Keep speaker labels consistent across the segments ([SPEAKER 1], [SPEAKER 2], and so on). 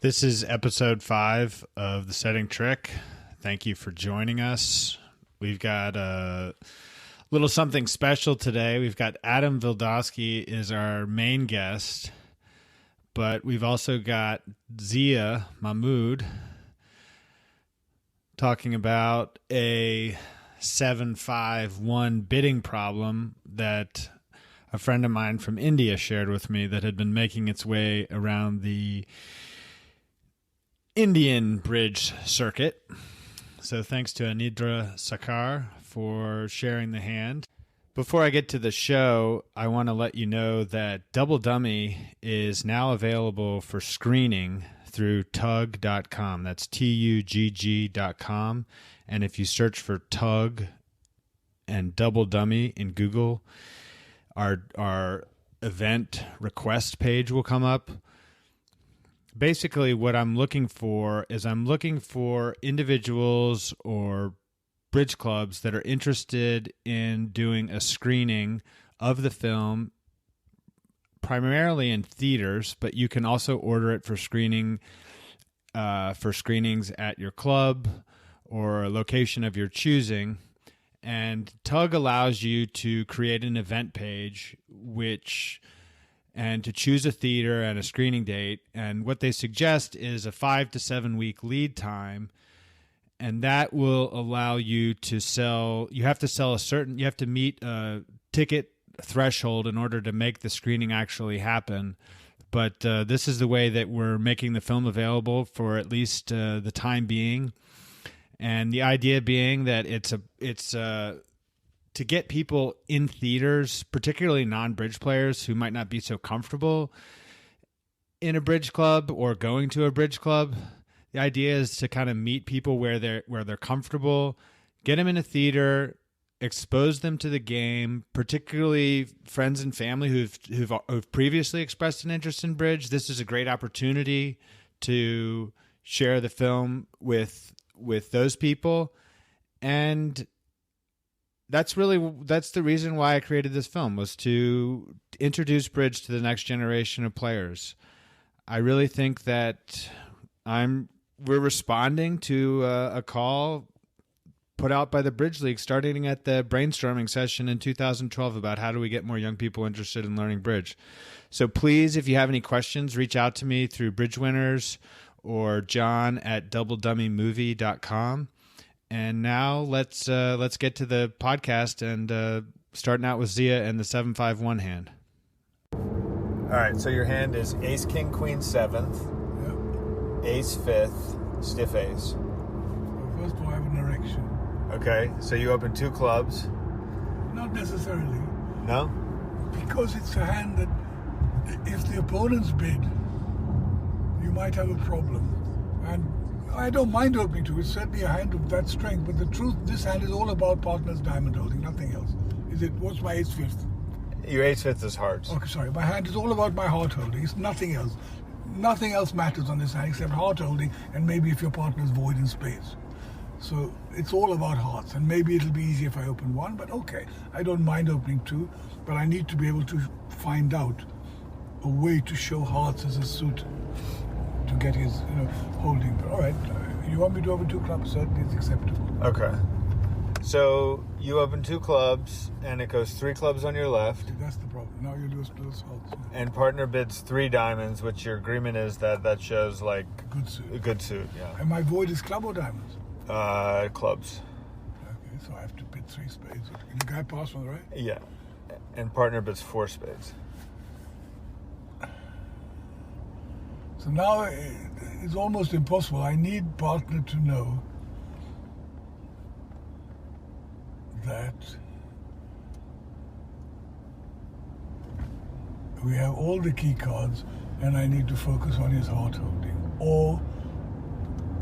[SPEAKER 1] This is episode 5 of The Setting Trick. Thank you for joining us. We've got a little something special today. We've got Adam Valdoski is our main guest, but we've also got Zia Mahmood talking about a 751 bidding problem that a friend of mine from India shared with me that had been making its way around the Indian bridge circuit. So thanks to Anindra Sarkar for sharing the hand. Before I get to the show, I want to let you know that Double Dummy is now available for screening through tug.com. That's TUGG.com. And if you search for Tug and Double Dummy in Google, our event request page will come up. Basically, what I'm looking for is individuals or bridge clubs that are interested in doing a screening of the film, primarily in theaters, but you can also order it for screenings at your club or a location of your choosing. And Tug allows you to create an event page and to choose a theater and a screening date. And what they suggest is a 5 to 7 week lead time. And that will allow you to sell. You have to meet a ticket threshold in order to make the screening actually happen. But this is the way that we're making the film available for at least the time being. And the idea being that it's to get people in theaters, particularly non-bridge players who might not be so comfortable in a bridge club or going to a bridge club. The idea is to kind of meet people where they're comfortable, get them in a theater, expose them to the game, particularly friends and family who've previously expressed an interest in bridge. This is a great opportunity to share the film with those people. And that's the reason why I created this film, was to introduce bridge to the next generation of players. I really think that we're responding to a call put out by the Bridge League starting at the brainstorming session in 2012 about how do we get more young people interested in learning bridge. So please, if you have any questions, reach out to me through Bridge Winners or John at doubledummy.movie.com. And now let's get to the podcast and starting out with Zia and the 751 hand. All right, so your hand is Ace King Queen 7th,
[SPEAKER 2] yep.
[SPEAKER 1] Ace 5th, stiff Ace.
[SPEAKER 2] Well, first of all, I have an erection.
[SPEAKER 1] Okay, so you open 2 clubs.
[SPEAKER 2] Not necessarily.
[SPEAKER 1] No?
[SPEAKER 2] Because it's a hand that, if the opponent's bid, you might have a problem. And I don't mind opening 2. It's certainly a hand of that strength. But the truth, this hand is all about partner's diamond holding, nothing else. What's my Ace 5th?
[SPEAKER 1] Your Ace 5th is hearts.
[SPEAKER 2] Okay, sorry. My hand is all about my heart holding. It's nothing else. Nothing else matters on this hand except heart holding, and maybe if your partner's void in space. So it's all about hearts, and maybe it'll be easier if I open 1, but okay. I don't mind opening 2, but I need to be able to find out a way to show hearts as a suit to get his, holding. But all right, you want me to open 2 clubs? Certainly it's acceptable.
[SPEAKER 1] Okay. So you open 2 clubs, and it goes 3 clubs on your left.
[SPEAKER 2] That's the problem. Now you lose hearts.
[SPEAKER 1] And partner bids 3 diamonds, which your agreement is that shows like
[SPEAKER 2] a good suit.
[SPEAKER 1] Yeah.
[SPEAKER 2] And my void is club or diamonds?
[SPEAKER 1] Clubs.
[SPEAKER 2] Okay, so I have to bid 3 spades. Can the guy pass on the right?
[SPEAKER 1] Yeah. And partner bids 4 spades.
[SPEAKER 2] So now it's almost impossible. I need partner to know that we have all the key cards and I need to focus on his heart holding. Or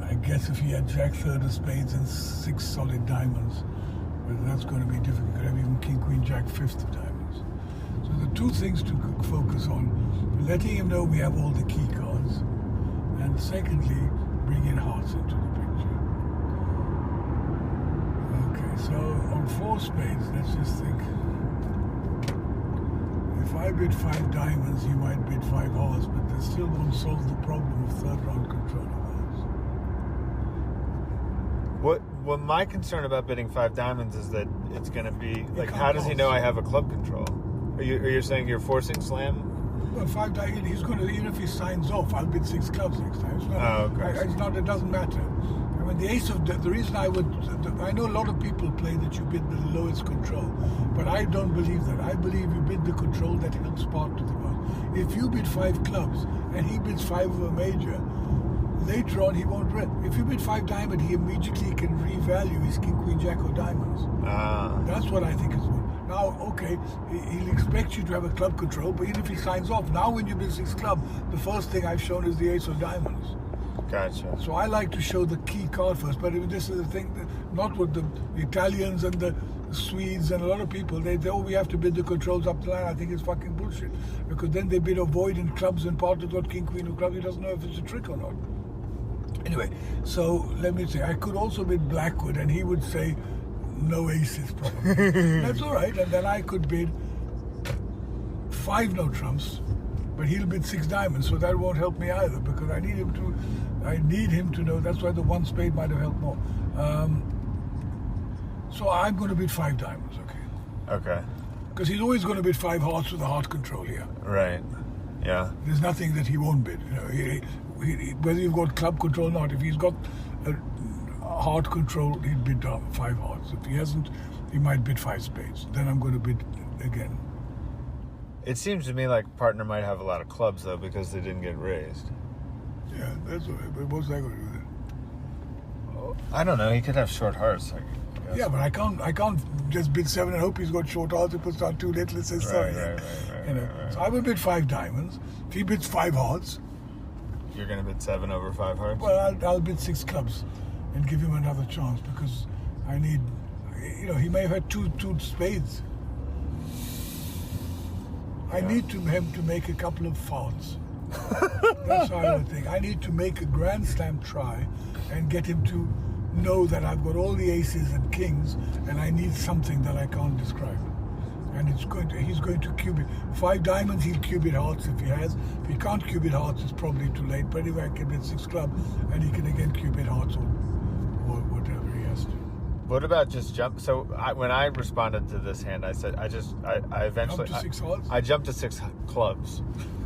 [SPEAKER 2] I guess if he had Jack 3rd of spades and 6 solid diamonds, but that's going to be difficult. You could have even King, Queen, Jack 5th of diamonds. So the 2 things to focus on: letting him know we have all the key cards, and secondly, bringing hearts into the picture. Okay, so on 4 spades, let's just think. If If I bid 5 diamonds, he might bid 5 hearts, but that still won't solve the problem of third round control of hearts.
[SPEAKER 3] What my concern about bidding 5 diamonds is that it's going to be like, how does he
[SPEAKER 2] pass.
[SPEAKER 3] know I have a club control? Are you saying you're forcing slam?
[SPEAKER 2] Well, 5 diamonds, he's going to, even if he signs off, I'll bid 6 clubs next time. It's not, it doesn't matter. I mean, the ace of the reason I know a lot of people play that you bid the lowest control, but I don't believe that. I believe you bid the control that helps partner the most. If you bid 5 clubs and he bids 5 of a major, later on he won't win. If you bid 5 diamond, he immediately can revalue his king, queen, jack of diamonds. That's what I think is good. Now, okay, he'll expect you to have a club control, but even if he signs off, now when you bid 6 club, the first thing I've shown is the ace of diamonds.
[SPEAKER 3] Gotcha.
[SPEAKER 2] So I like to show the key card first, but this is the thing, not with the Italians and the Swedes and a lot of people, they we have to bid the controls up the line. I think it's fucking bullshit, because then they bid a void in clubs and partner got king, queen of clubs. He doesn't know if it's a trick or not. Anyway, so let me say, I could also bid Blackwood and he would say no aces probably. That's all right, and then I could bid 5 no trumps, but he'll bid 6 diamonds, so that won't help me either, because I need him to know. That's why the 1 spade might have helped more. So I'm going to bid 5 diamonds,
[SPEAKER 3] Okay.
[SPEAKER 2] because he's always going to bid 5 hearts with a heart control here.
[SPEAKER 3] Right. Yeah.
[SPEAKER 2] There's nothing that he won't bid. You know, whether you've got club control or not, if he's got a heart control, he'd bid 5 hearts. If he hasn't, he might bid 5 spades. Then I'm going to bid again.
[SPEAKER 3] It seems to me like partner might have a lot of clubs though, because they didn't get raised.
[SPEAKER 2] Yeah, that's all right. But what's that going to do with it?
[SPEAKER 3] I don't know. He could have short hearts.
[SPEAKER 2] Yeah, but I can't just bid 7 and hope he's got short hearts. If it's not too late, let's say sorry.
[SPEAKER 3] Right.
[SPEAKER 2] So I will bid 5 diamonds. If he bids 5 hearts,
[SPEAKER 3] You're going to bid 7 over 5 hearts?
[SPEAKER 2] well, I'll bid 6 clubs and give him another chance, because I need, he may have had two spades. I need him to make a couple of faults. That's how I would think. I need to make a grand slam try and get him to know that I've got all the aces and kings, and I need something that I can't describe. And he's going to cube it. 5 diamonds, he'll cube it hearts if he has. If he can't cube it hearts, it's probably too late. But anyway, I can bid 6 club, and he can again cube it hearts or whatever he has to.
[SPEAKER 3] What about just jump? So when I responded to this hand, I said I eventually
[SPEAKER 2] Jump to 6 hearts?
[SPEAKER 3] I jumped to 6 clubs.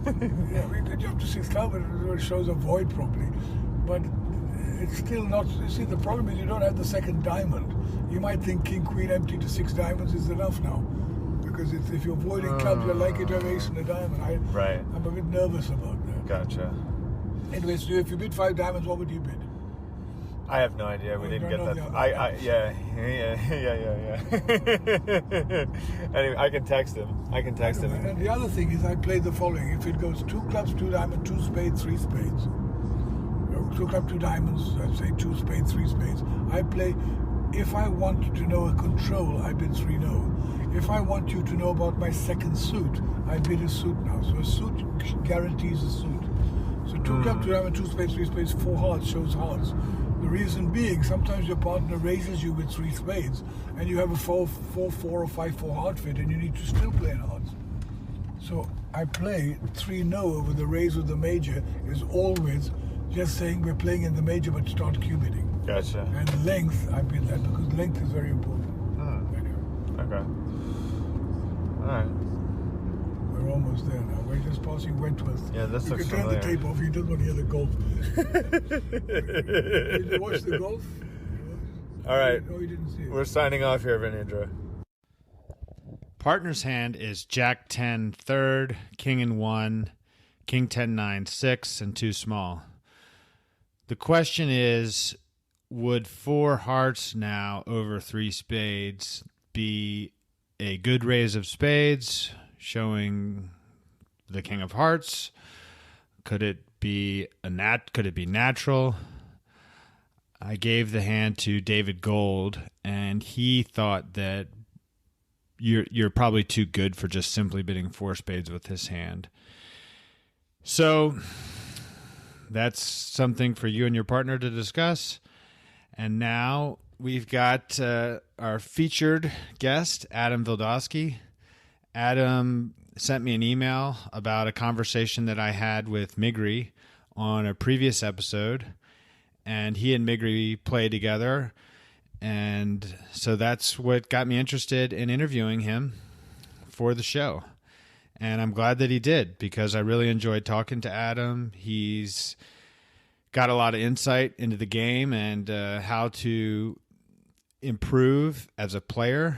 [SPEAKER 2] Yeah, we could jump to 6 club, but it shows a void probably. But it's still not. You see, the problem is you don't have the second diamond. You might think king, queen empty to 6 diamonds is enough now. Because if you're voiding clubs, you're likely to have ace and a diamond.
[SPEAKER 3] Right.
[SPEAKER 2] I'm a bit nervous about that.
[SPEAKER 3] Gotcha.
[SPEAKER 2] Anyway, so if you bid 5 diamonds, what would you bid?
[SPEAKER 3] I have no idea. We didn't get that. Yeah. Anyway, I can text him.
[SPEAKER 2] And the other thing is, I play the following: if it goes 2 clubs, 2 diamonds, 2 spades, 3 spades. 2 clubs, 2 diamonds. I'd say 2 spades, 3 spades. I play. If I want to know a control, I bid 3 no. If I want you to know about my second suit, I bid a suit now. So a suit guarantees a suit. So 2 clubs, 2 diamonds, 2 spades, 3 spades, 4 hearts shows hearts. The reason being, sometimes your partner raises you with 3 spades, and you have a 4-4 or 5-4 heart fit, and you need to still play in hearts. So I play 3 no over the raise of the major is always just saying we're playing in the major, but start cubiting.
[SPEAKER 3] Gotcha.
[SPEAKER 2] And length, I bid that because length is very important. Anyway.
[SPEAKER 3] Okay. All right.
[SPEAKER 2] We're almost there now. We're just passing Wentworth.
[SPEAKER 3] Yeah, this looks
[SPEAKER 2] You can turn the
[SPEAKER 3] familiar.
[SPEAKER 2] tape off. You don't want to hear the golf. Did you watch the golf?
[SPEAKER 3] All right.
[SPEAKER 2] No, you didn't see it.
[SPEAKER 3] We're signing off here, Anindra.
[SPEAKER 1] Partner's hand is Jack 10 third, King in 1, King 10 9 6, and 2 small. The question is, would 4 hearts now over 3 spades be a good raise of spades, showing the King of Hearts? Could it be natural? I gave the hand to David Gold, and he thought that you're probably too good for just simply bidding 4 spades with his hand. So that's something for you and your partner to discuss. And now we've got our featured guest, Adam Valdoski. Adam sent me an email about a conversation that I had with Migri on a previous episode, and he and Migri play together. And so that's what got me interested in interviewing him for the show. And I'm glad that he did, because I really enjoyed talking to Adam. He's got a lot of insight into the game and how to improve as a player.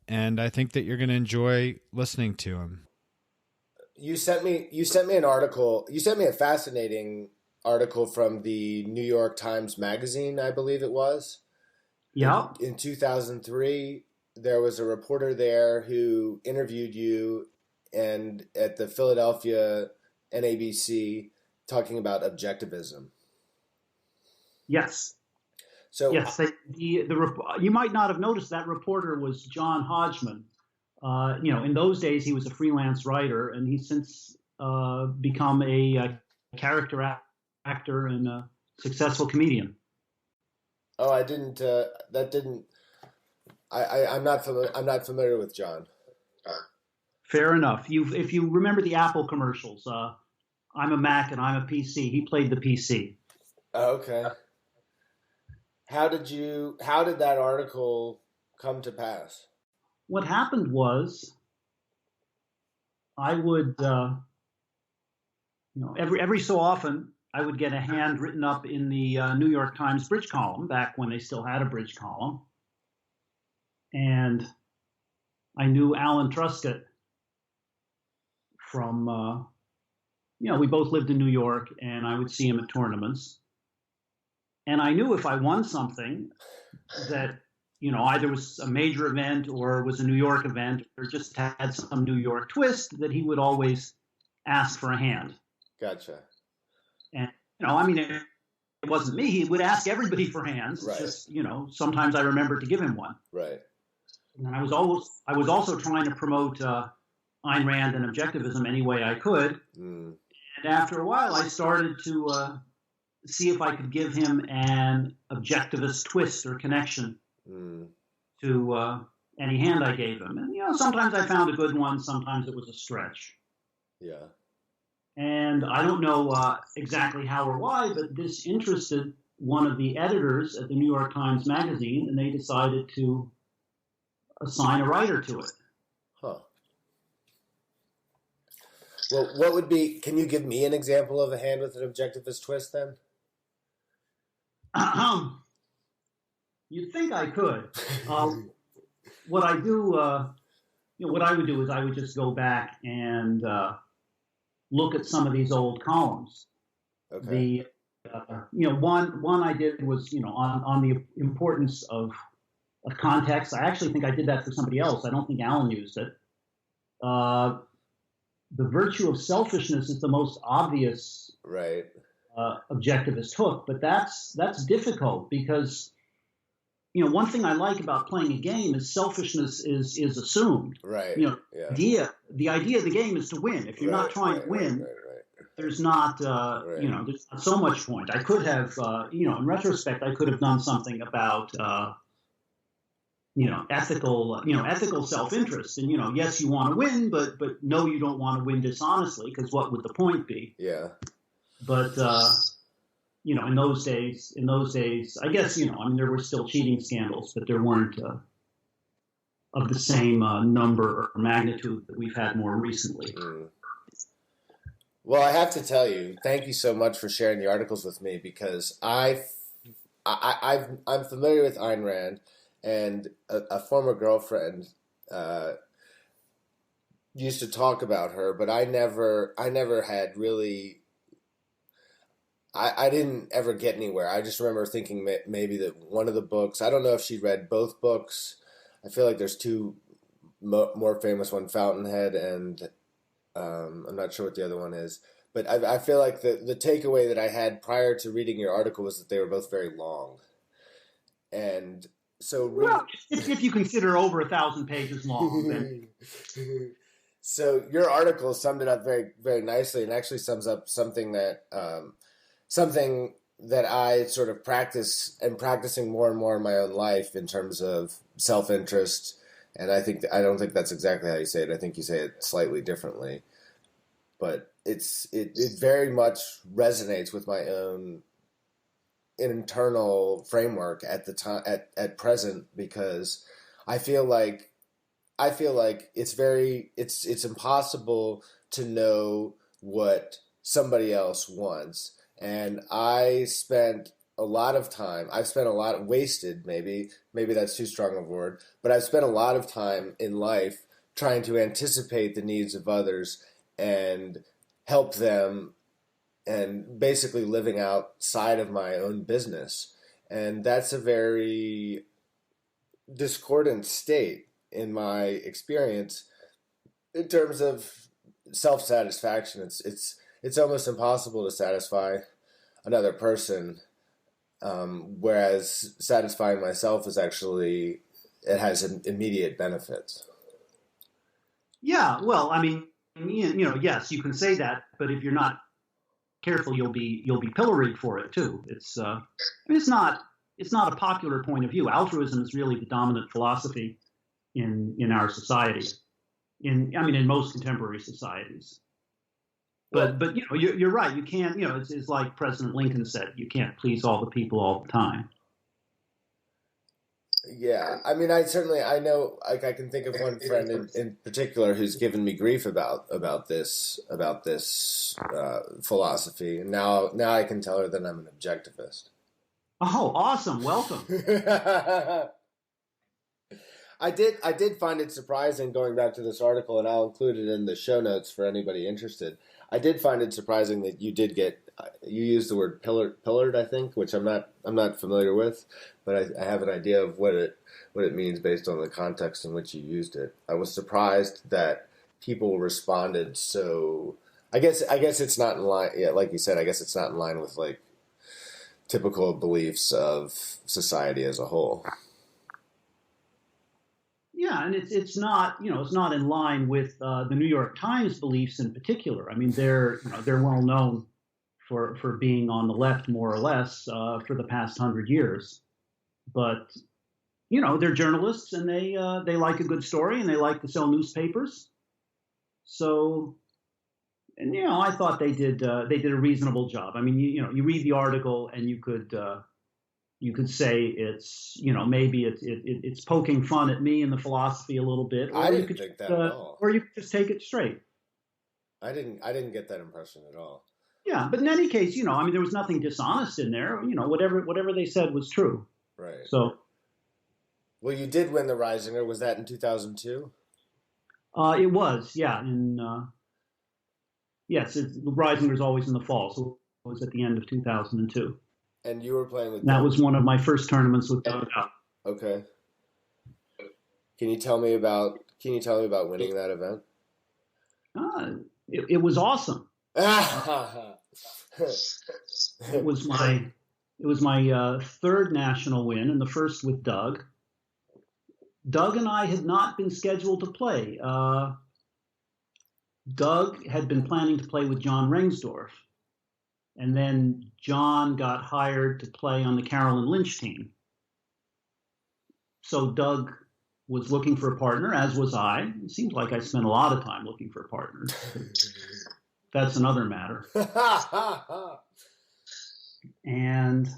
[SPEAKER 1] And I think that you're going to enjoy listening to him.
[SPEAKER 4] You sent me an article. You sent me a fascinating article from the New York Times Magazine, I believe it was.
[SPEAKER 5] Yeah.
[SPEAKER 4] In 2003, there was a reporter there who interviewed you and at the Philadelphia NABC talking about objectivism.
[SPEAKER 5] Yes.
[SPEAKER 4] So
[SPEAKER 5] yes, you might not have noticed that reporter was John Hodgman. In those days he was a freelance writer, and he's since become a character actor and a successful comedian.
[SPEAKER 4] Oh, I didn't. I'm not familiar with John.
[SPEAKER 5] Fair enough. If you remember the Apple commercials, I'm a Mac and I'm a PC. He played the PC.
[SPEAKER 4] Oh, okay. How did that article come to pass?
[SPEAKER 5] What happened was, I would, every so often, I would get a hand written up in the New York Times bridge column, back when they still had a bridge column. And I knew Alan Truscott from, we both lived in New York, and I would see him at tournaments. And I knew if I won something that, either was a major event or was a New York event or just had some New York twist, that he would always ask for a hand.
[SPEAKER 4] Gotcha.
[SPEAKER 5] And, it wasn't me. He would ask everybody for hands.
[SPEAKER 4] Right.
[SPEAKER 5] Just, sometimes I remembered to give him one.
[SPEAKER 4] Right.
[SPEAKER 5] And I was also trying to promote Ayn Rand and objectivism any way I could.
[SPEAKER 4] Mm.
[SPEAKER 5] And after a while, I started to see if I could give him an objectivist twist or connection to any hand I gave him. And, sometimes I found a good one. Sometimes it was a stretch.
[SPEAKER 4] Yeah.
[SPEAKER 5] And I don't know exactly how or why, but this interested one of the editors at the New York Times Magazine, and they decided to assign a writer to it.
[SPEAKER 4] Huh. Well, can you give me an example of a hand with an objectivist twist then?
[SPEAKER 5] You'd think I could. What I do, what I would do is I would just go back and look at some of these old columns.
[SPEAKER 4] Okay.
[SPEAKER 5] One I did was, on the importance of context. I actually think I did that for somebody else. I don't think Alan used it. The virtue of selfishness is the most obvious
[SPEAKER 4] right.
[SPEAKER 5] Objectivist hook, but that's difficult because, one thing I like about playing a game is selfishness is assumed.
[SPEAKER 4] Right.
[SPEAKER 5] The idea of the game is to win. If you're not trying to win, there's not, there's not so much point. I could have, in retrospect, I could have done something about, ethical self-interest. And, yes, you want to win, but no, you don't want to win dishonestly, because what would the point be?
[SPEAKER 4] Yeah.
[SPEAKER 5] But, in those days, I guess, there were still cheating scandals, but there weren't of the same number or magnitude that we've had more recently.
[SPEAKER 4] Mm. Well, I have to tell you, thank you so much for sharing the articles with me, because I'm familiar with Ayn Rand, and a former girlfriend used to talk about her, but I never had really. I didn't ever get anywhere. I just remember thinking maybe that one of the books, I don't know if she read both books. I feel like there's two more famous, one Fountainhead, and I'm not sure what the other one is. But I feel like the takeaway that I had prior to reading your article was that they were both very long. And so...
[SPEAKER 5] if you consider over 1,000 pages long, then...
[SPEAKER 4] So your article summed it up very, very nicely, and actually sums up something that I sort of practicing more and more in my own life in terms of self-interest And I don't think that's exactly how you say it. I think you say it slightly differently. But it very much resonates with my own internal framework at the time at present, because I feel like it's impossible to know what somebody else wants. And I've spent a lot wasted, maybe that's too strong a word, but I've spent a lot of time in life trying to anticipate the needs of others and help them, and basically living outside of my own business. And that's a very discordant state in my experience in terms of self-satisfaction. It's almost impossible to satisfy another person, whereas satisfying myself it has immediate benefits.
[SPEAKER 5] Yeah, well, I mean, yes, you can say that, but if you're not careful, you'll be pilloried for it too. It's not a popular point of view. Altruism is really the dominant philosophy in our society, in most contemporary societies. But you're right. You can't, it's like President Lincoln said, you can't please all the people all the time.
[SPEAKER 4] Yeah, I mean, I know, like, I can think of one friend in particular who's given me grief about this philosophy, and now I can tell her that I'm an objectivist.
[SPEAKER 5] Oh, awesome! Welcome.
[SPEAKER 4] I did find it surprising, going back to this article, and I'll include it in the show notes for anybody interested. I did find it surprising that you used the word pillared, I think, which I'm not familiar with, but I have an idea of what it means based on the context in which you used it. I was surprised that people responded so. I guess it's not in line. Yeah, like you said, I guess it's not in line with like typical beliefs of society as a whole.
[SPEAKER 5] Yeah, and it's not in line with the New York Times beliefs in particular. I mean, they're well known for being on the left more or less for the past 100 years, but they're journalists, and they like a good story, and they like to sell newspapers. So, and I thought they did a reasonable job. I mean, you read the article, and you could say it's maybe it's poking fun at me and the philosophy a little bit.
[SPEAKER 4] Or I didn't think that at all.
[SPEAKER 5] Or you could just take it straight.
[SPEAKER 4] I didn't get that impression at all.
[SPEAKER 5] Yeah, but in any case, there was nothing dishonest in there. Whatever they said was true.
[SPEAKER 4] Right.
[SPEAKER 5] So.
[SPEAKER 4] Well, you did win the Reisinger. Was that in 2002?
[SPEAKER 5] It was, yeah. Yes, the Reisinger's always in the fall, so it was at the end of 2002.
[SPEAKER 4] And you were playing with.
[SPEAKER 5] That was one of my first tournaments with Doug Doub.
[SPEAKER 4] Okay. Can you tell me about winning that event?
[SPEAKER 5] It was awesome. It was my third national win, and the first with Doug. Doug and I had not been scheduled to play. Doug had been planning to play with John Rengsdorf, and then John got hired to play on the Carolyn Lynch team. So Doug was looking for a partner, as was I. It seems like I spent a lot of time looking for partners. That's another matter. And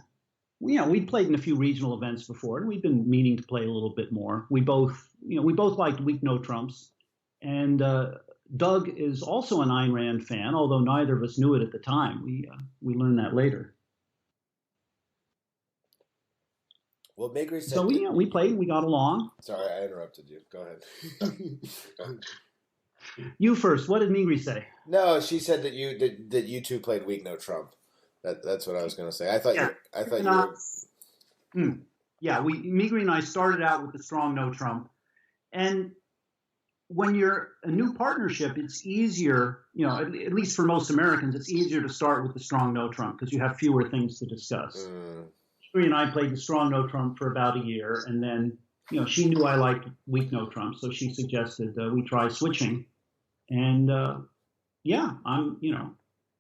[SPEAKER 5] we'd played in a few regional events before, and we'd been meaning to play a little bit more. We both liked weak no trumps, and Doug is also an Ayn Rand fan, although neither of us knew it at the time. We learned that later.
[SPEAKER 4] Well, Migri said.
[SPEAKER 5] So we played and we got along.
[SPEAKER 4] Sorry, I interrupted you. Go ahead.
[SPEAKER 5] You first. What did Migri say?
[SPEAKER 4] No, she said that you two played weak no trump. That's what I was going to say. I thought you were.
[SPEAKER 5] Yeah, Migri and I started out with the strong no trump, and when you're a new partnership, it's easier. At least for most Americans, it's easier to start with the strong no trump because you have fewer things to discuss. Migri and I played the strong no trump for about a year, and then she knew I liked weak no trump, so she suggested we try switching, and I'm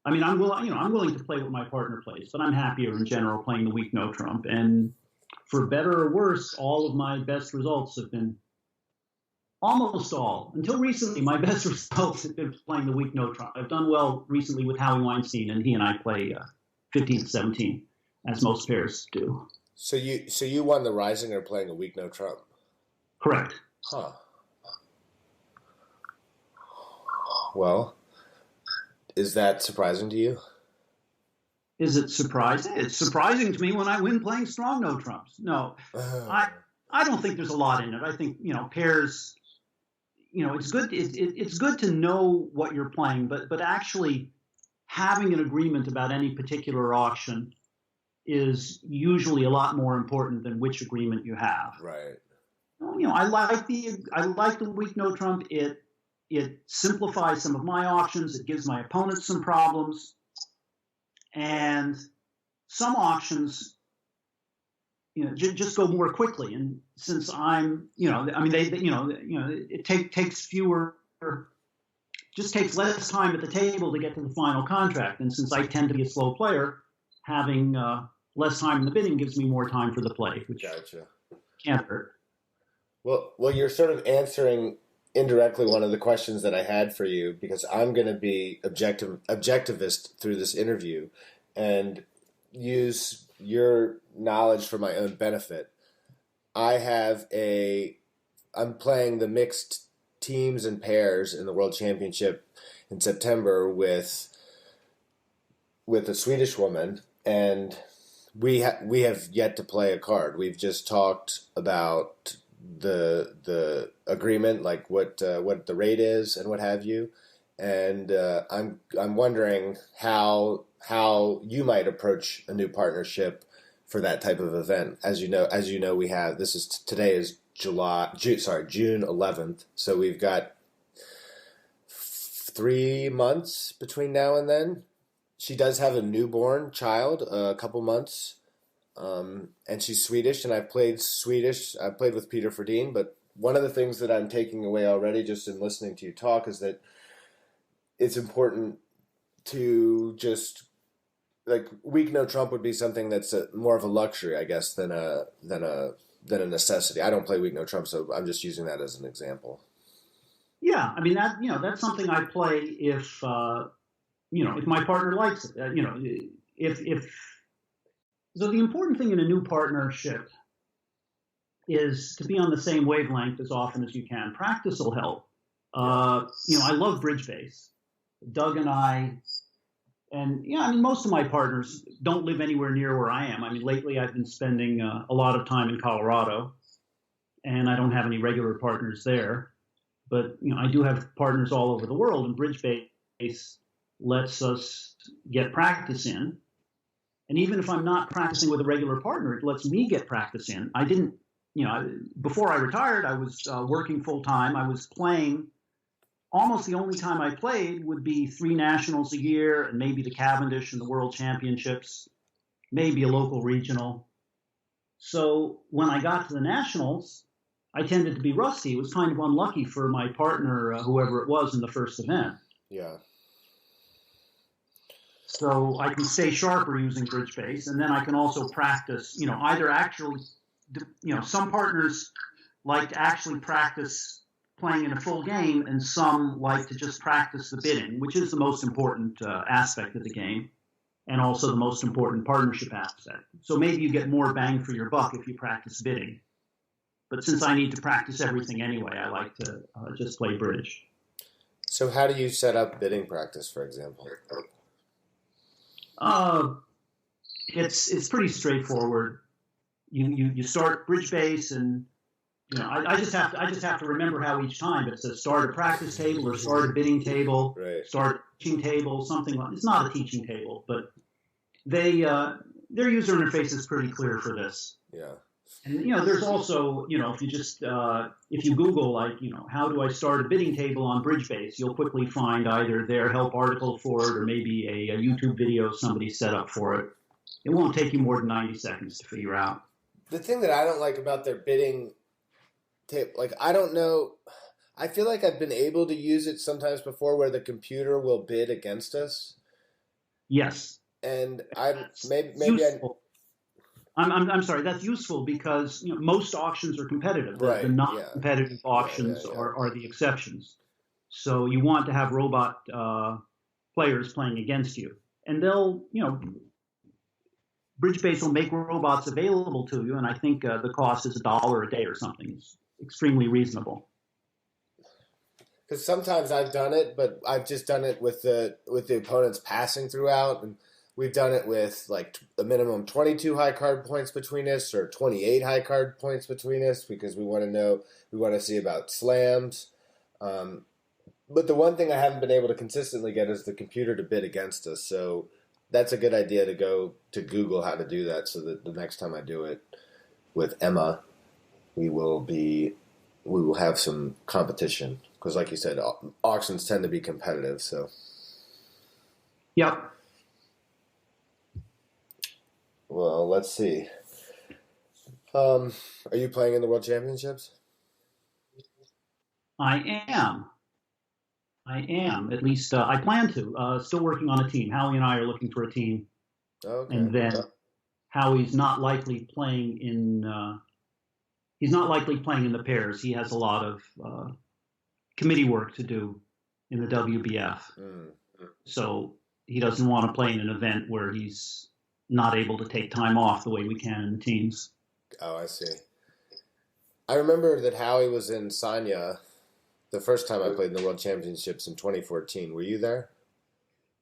[SPEAKER 5] willing to play what my partner plays, but I'm happier in general playing the weak no trump. And for better or worse, all of my best results have been Almost all. Until recently, my best results have been playing the weak no trump. I've done well recently with Howie Weinstein, and he and I play 15 to 17, as most pairs do.
[SPEAKER 4] So you won the Reisinger playing a weak no trump.
[SPEAKER 5] Correct.
[SPEAKER 4] Huh. Well, is that surprising to you?
[SPEAKER 5] Is it surprising? It's surprising to me when I win playing strong no trumps. No, I don't think there's a lot in it. I think, pairs, it's good. It's good to know what you're playing, but actually having an agreement about any particular auction is usually a lot more important than which agreement you have.
[SPEAKER 4] Right.
[SPEAKER 5] I like the weak no trump. It simplifies some of my auctions. It gives my opponents some problems. And some auctions, just go more quickly. And since I'm, it takes less time at the table to get to the final contract. And since I tend to be a slow player, having less time in the bidding gives me more time for the play, which
[SPEAKER 4] Gotcha.
[SPEAKER 5] Can't hurt.
[SPEAKER 4] Well, you're sort of answering indirectly one of the questions that I had for you, because I'm going to be objectivist through this interview and use your knowledge for my own benefit. I'm playing the mixed teams and pairs in the World Championship in September with a Swedish woman, and we have yet to play a card. We've just talked about the agreement, like what the rate is and what have you, and I'm wondering how you might approach a new partnership for that type of event. As you know, we have today is June 11th, so we've got 3 months between now and then. She does have a newborn child, a couple months. And she's Swedish, and I've played Swedish. I've played with Peter Ferdinand, but one of the things that I'm taking away already just in listening to you talk is that it's important to just, like, weak no trump would be something that's more of a luxury, I guess, than a necessity. I don't play weak no trump, so I'm just using that as an example.
[SPEAKER 5] Yeah, I mean that's something I play if my partner likes it. So the important thing in a new partnership is to be on the same wavelength as often as you can. Practice will help. I love bridge base. Doug and I, and most of my partners don't live anywhere near where I am. I mean, lately I've been spending a lot of time in Colorado, and I don't have any regular partners there. But I do have partners all over the world, and bridge base lets us get practice in. And even if I'm not practicing with a regular partner, it lets me get practice in. I didn't, before I retired, I was working full time. I was playing. Almost the only time I played would be 3 nationals a year, and maybe the Cavendish and the World Championships, maybe a local regional. So when I got to the nationals, I tended to be rusty. It was kind of unlucky for my partner, whoever it was in the first event.
[SPEAKER 4] Yeah.
[SPEAKER 5] So I can stay sharper using bridge base, and then I can also practice, either actually, some partners like to actually practice playing in a full game, and some like to just practice the bidding, which is the most important aspect of the game, and also the most important partnership aspect. So maybe you get more bang for your buck if you practice bidding. But since I need to practice everything anyway, I like to just play bridge.
[SPEAKER 4] So how do you set up bidding practice, for example?
[SPEAKER 5] It's pretty straightforward. You start bridge base, and I just have to remember how each time it says start a practice table or start a bidding table,
[SPEAKER 4] right.
[SPEAKER 5] Start a teaching table, something like. It's not a teaching table, but their user interface is pretty clear for this.
[SPEAKER 4] Yeah.
[SPEAKER 5] And there's also if you Google how do I start a bidding table on bridge base, you'll quickly find either their help article for it or maybe a YouTube video somebody set up for it. It won't take you more than 90 seconds to figure out.
[SPEAKER 4] The thing that I don't like about their bidding table, I don't know, I feel like I've been able to use it sometimes before where the computer will bid against us.
[SPEAKER 5] Yes.
[SPEAKER 4] And
[SPEAKER 5] I'm sorry. That's useful because most auctions are competitive.
[SPEAKER 4] Right,
[SPEAKER 5] The non-competitive auctions are the exceptions. So you want to have robot players playing against you, and they'll Bridgebase will make robots available to you, and I think the cost is $1 a day or something. It's extremely reasonable.
[SPEAKER 4] Because sometimes I've done it, but I've just done it with the opponents passing throughout, and we've done it with like a minimum 22 high card points between us or 28 high card points between us because we want to see about slams. But the one thing I haven't been able to consistently get is the computer to bid against us. So that's a good idea to go to Google how to do that, so that the next time I do it with Emma, we will have some competition. Because like you said, auctions tend to be competitive. So.
[SPEAKER 5] Yep.
[SPEAKER 4] Well, let's see. Are you playing in the World Championships?
[SPEAKER 5] I am. At least I plan to. Still working on a team. Howie and I are looking for a team.
[SPEAKER 4] Okay.
[SPEAKER 5] And then Howie's not likely playing in. He's not likely playing in the pairs. He has a lot of committee work to do in the WBF. So he doesn't want to play in an event where he's not able to take time off the way we can in the teams.
[SPEAKER 4] Oh, I see. I remember that Howie was in Sanya the first time I played in the World Championships in 2014. Were you there?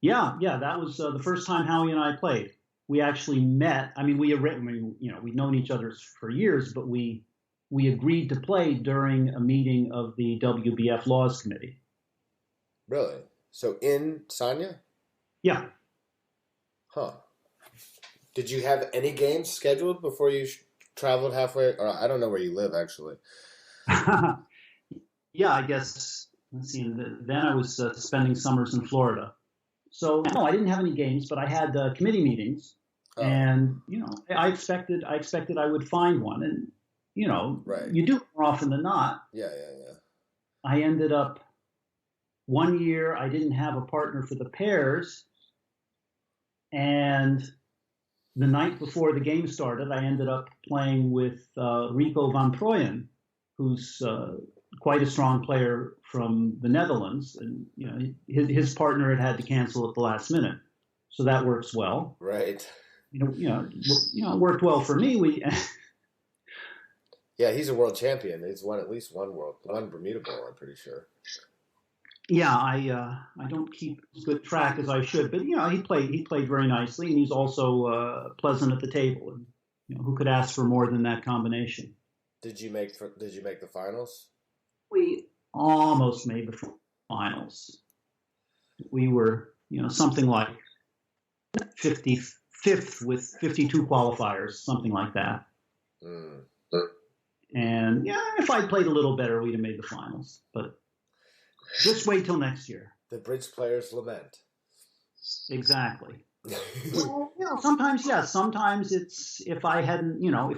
[SPEAKER 5] Yeah, that was the first time Howie and I played. We actually met. I mean, we'd known each other for years, but we agreed to play during a meeting of the WBF Laws Committee.
[SPEAKER 4] Really? So in Sanya?
[SPEAKER 5] Yeah.
[SPEAKER 4] Huh. Did you have any games scheduled before you traveled halfway? Or I don't know where you live, actually.
[SPEAKER 5] Yeah, I guess. Let's see. Then I was spending summers in Florida. So no, I didn't have any games, but I had committee meetings, and I expected I would find one, and
[SPEAKER 4] right.
[SPEAKER 5] You do it more often than not.
[SPEAKER 4] Yeah.
[SPEAKER 5] I ended up one year I didn't have a partner for the pairs, and the night before the game started, I ended up playing with Rico van Prooyen, who's quite a strong player from the Netherlands, and his partner had to cancel at the last minute, so that works well.
[SPEAKER 4] Right.
[SPEAKER 5] It worked well for me.
[SPEAKER 4] Yeah, he's a world champion. He's won at least one Bermuda Bowl, I'm pretty sure.
[SPEAKER 5] Yeah, I don't keep as good track as I should, but he played very nicely, and he's also pleasant at the table, and who could ask for more than that combination?
[SPEAKER 4] Did you make the finals?
[SPEAKER 5] We almost made the finals. We were something like 55th with 52 qualifiers, something like that. And if I'd played a little better, we'd have made the finals. But just wait till next year.
[SPEAKER 4] The bridge players lament.
[SPEAKER 5] Exactly. Well, sometimes, yes. Sometimes it's if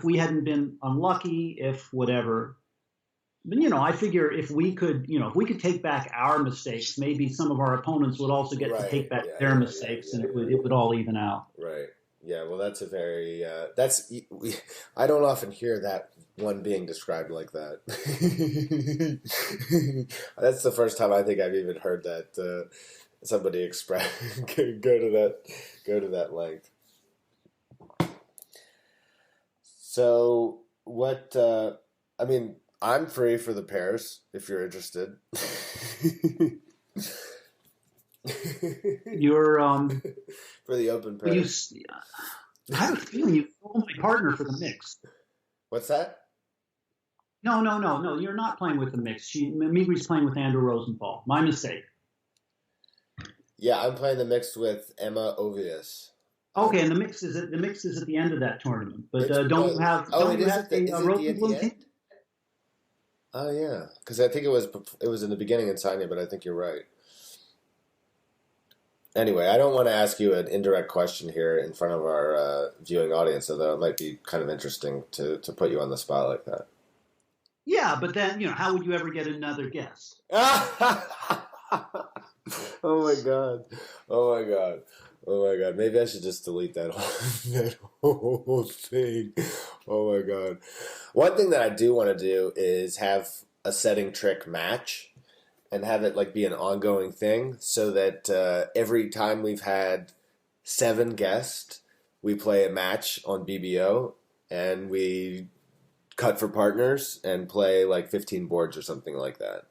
[SPEAKER 5] we hadn't been unlucky, if whatever. But I figure if we could take back our mistakes, maybe some of our opponents would also get to take back their mistakes, and it would all even out. Right.
[SPEAKER 4] Yeah. Well, that's a very I don't often hear that one being described like that. That's the first time I think I've even heard that somebody express go to that length. So what? I'm free for the pairs if you're interested.
[SPEAKER 5] You're
[SPEAKER 4] for the open pairs.
[SPEAKER 5] I have a feeling you stole my partner for the mix.
[SPEAKER 4] What's that?
[SPEAKER 5] No. You're not playing with the mix. Migri's playing with Andrew Rosenthal. My mistake.
[SPEAKER 4] Yeah, I'm playing the mix with Emma Ovius.
[SPEAKER 5] Okay, and the mix is at the end of that tournament. But don't you have a Rosenthal team?
[SPEAKER 4] Oh yeah, because I think it was in the beginning in Sanya, but I think you're right. Anyway, I don't want to ask you an indirect question here in front of our viewing audience, although it might be kind of interesting to put you on the spot like that.
[SPEAKER 5] Yeah, but then, how would you ever get another guest?
[SPEAKER 4] Oh my god. Oh my god, maybe I should just delete that whole thing. Oh my god. One thing that I do want to do is have a setting trick match and have it like be an ongoing thing, so that every time we've had 7 guests, we play a match on BBO and we cut for partners and play like 15 boards or something like that.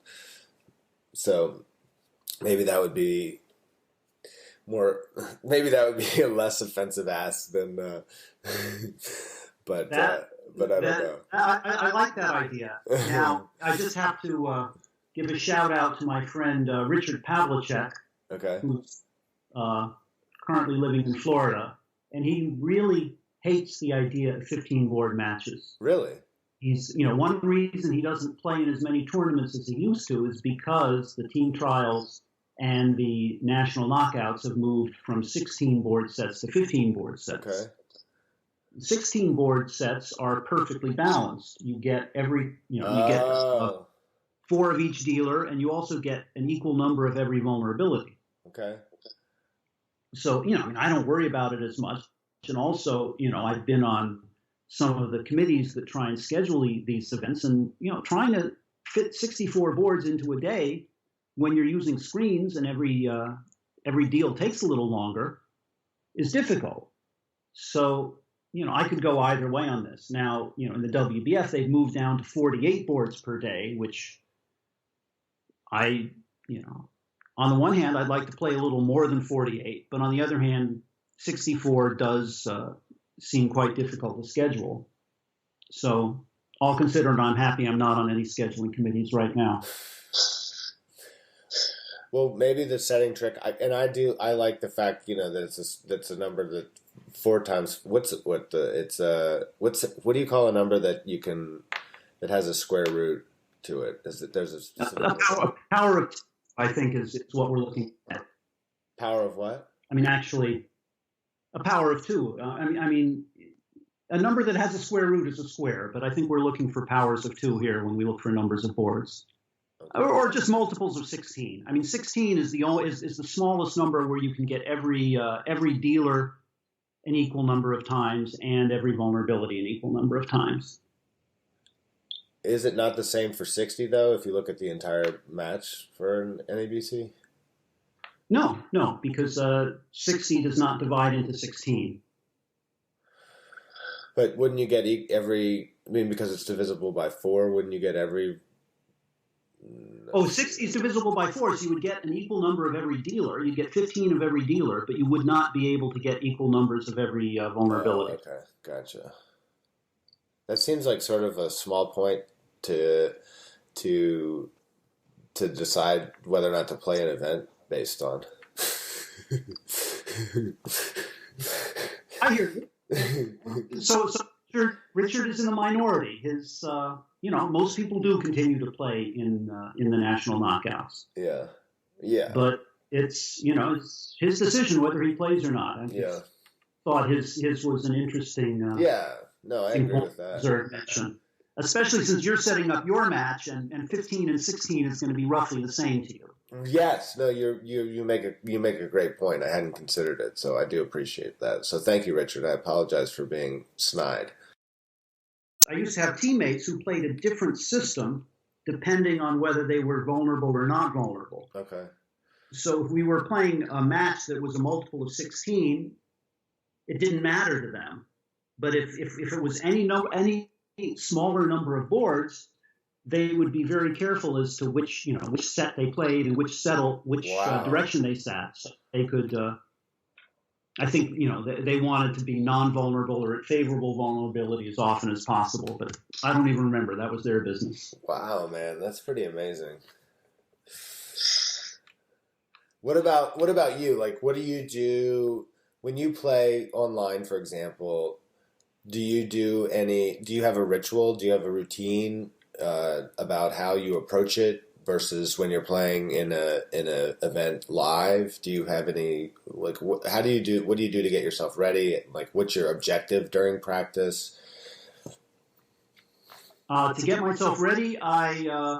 [SPEAKER 4] So maybe that would be a less offensive ask than, but I don't know.
[SPEAKER 5] I like that idea. Now, I just have to give a shout out to my friend Richard Pavlicek,
[SPEAKER 4] Okay.
[SPEAKER 5] who's currently living in Florida, and he really hates the idea of 15 board matches.
[SPEAKER 4] Really?
[SPEAKER 5] He's, one reason he doesn't play in as many tournaments as he used to is because the team trials and the national knockouts have moved from 16 board sets to 15 board sets.
[SPEAKER 4] Okay.
[SPEAKER 5] 16 board sets are perfectly balanced. You get you get 4 of each dealer, and you also get an equal number of every vulnerability.
[SPEAKER 4] Okay.
[SPEAKER 5] So, I don't worry about it as much. And also, I've been on some of the committees that try and schedule these events, and, trying to fit 64 boards into a day when you're using screens and every deal takes a little longer is difficult. So, I could go either way on this. Now, in the WBF, they've moved down to 48 boards per day, which on the one hand, I'd like to play a little more than 48, but on the other hand, 64 does seem quite difficult to schedule. So, all considered, I'm happy I'm not on any scheduling committees right now.
[SPEAKER 4] Well, maybe the setting trick, I like the fact, that that's a number that 4 times. What do you call a number that has a square root to it? There's a specific
[SPEAKER 5] power of, I think, is what we're looking at.
[SPEAKER 4] Power of what?
[SPEAKER 5] Actually, a power of 2. A number that has a square root is a square, but I think we're looking for powers of 2 here when we look for numbers of boards. Okay. Or just multiples of 16. 16 is the smallest number where you can get every dealer an equal number of times and every vulnerability an equal number of times.
[SPEAKER 4] Is it not the same for 60 though? If you look at the entire match for an NABC?
[SPEAKER 5] No, because 60 does not divide into 16.
[SPEAKER 4] But wouldn't you get because it's divisible by 4, wouldn't you get every...
[SPEAKER 5] 60 is divisible by 4, so you would get an equal number of every dealer. You'd get 15 of every dealer, but you would not be able to get equal numbers of every vulnerability.
[SPEAKER 4] Oh, okay, gotcha. That seems like sort of a small point to decide whether or not to play an event based on.
[SPEAKER 5] I hear you. So Richard is in the minority. His, most people do continue to play in the national knockouts.
[SPEAKER 4] Yeah.
[SPEAKER 5] But it's his decision whether he plays or not. I thought his was an interesting.
[SPEAKER 4] I agree with that.
[SPEAKER 5] Mention. Especially since you're setting up your match, and 15 and 16 is going to be roughly the same to you.
[SPEAKER 4] Yes, no, you make a great point. I hadn't considered it, so I do appreciate that. So thank you, Richard. I apologize for being snide.
[SPEAKER 5] I used to have teammates who played a different system depending on whether they were vulnerable or not vulnerable.
[SPEAKER 4] Okay.
[SPEAKER 5] So if we were playing a match that was a multiple of 16, it didn't matter to them. But if it was any smaller number of boards, they would be very careful as to which set they played and which direction they sat. So they could, I think, they wanted to be non-vulnerable or at favorable vulnerability as often as possible. But I don't even remember. That was their business.
[SPEAKER 4] Wow, man, that's pretty amazing. What about you? Like, what do you do when you play online, for example? Do you have a ritual? Do you have a routine about how you approach it versus when you're playing in a event live? Do you have any, like, what do you do to get yourself ready? Like, what's your objective during practice?
[SPEAKER 5] To get myself ready, I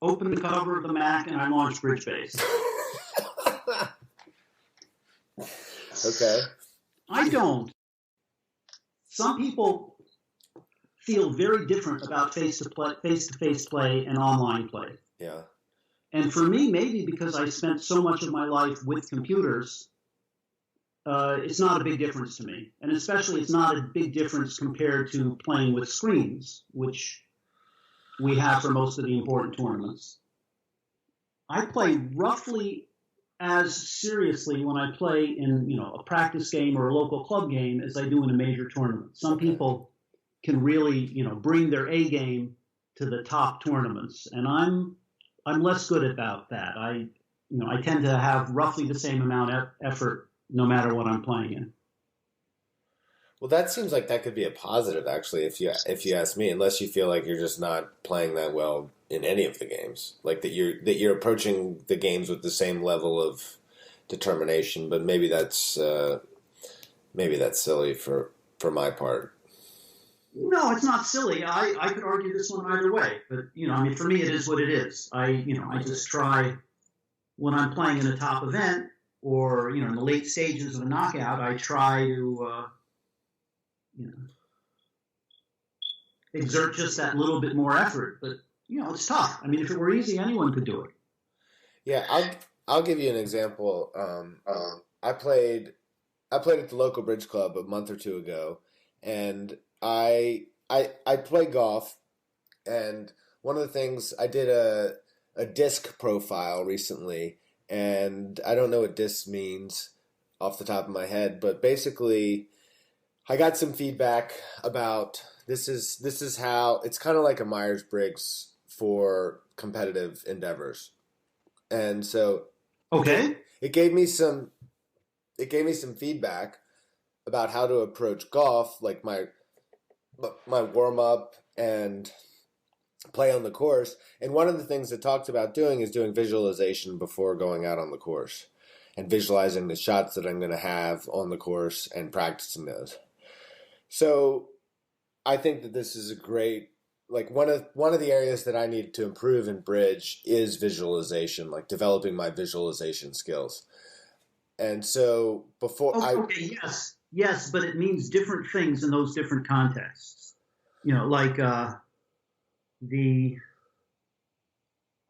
[SPEAKER 5] open the cover of the Mac and I launch Bridge Base.
[SPEAKER 4] Okay.
[SPEAKER 5] I don't. Some people feel very different about face-to-face play and online play.
[SPEAKER 4] Yeah.
[SPEAKER 5] And for me, maybe because I spent so much of my life with computers, it's not a big difference to me. And especially it's not a big difference compared to playing with screens, which we have for most of the important tournaments. I play roughly as seriously when I play in, a practice game or a local club game as I do in a major tournament. Some people can really, bring their A game to the top tournaments, and I'm less good about that. I tend to have roughly the same amount of effort no matter what I'm playing in.
[SPEAKER 4] Well, that seems like that could be a positive, actually, if you ask me. Unless you feel like you're just not playing that well in any of the games, like that you're approaching the games with the same level of determination. But maybe that's silly for my part.
[SPEAKER 5] No, it's not silly. I could argue this one either way, but for me, it is what it is. I just try when I'm playing in a top event or in the late stages of a knockout. I try to exert just that little bit more effort, but it's tough. I mean, if it were easy, anyone could do it.
[SPEAKER 4] Yeah, I'll give you an example. I played at the local bridge club a month or two ago, and I play golf, and one of the things I did a disc profile recently, and I don't know what disc means off the top of my head, but basically I got some feedback about this is how it's kind of like a Myers-Briggs for competitive endeavors. And so
[SPEAKER 5] okay,
[SPEAKER 4] it gave me some feedback about how to approach golf, like my warm up and play on the course. And one of the things it talked about doing is doing visualization before going out on the course and visualizing the shots that I'm going to have on the course and practicing those. So I think that this is a great, like one of the areas that I need to improve in bridge is visualization, like developing my visualization skills. And so
[SPEAKER 5] yes, but it means different things in those different contexts.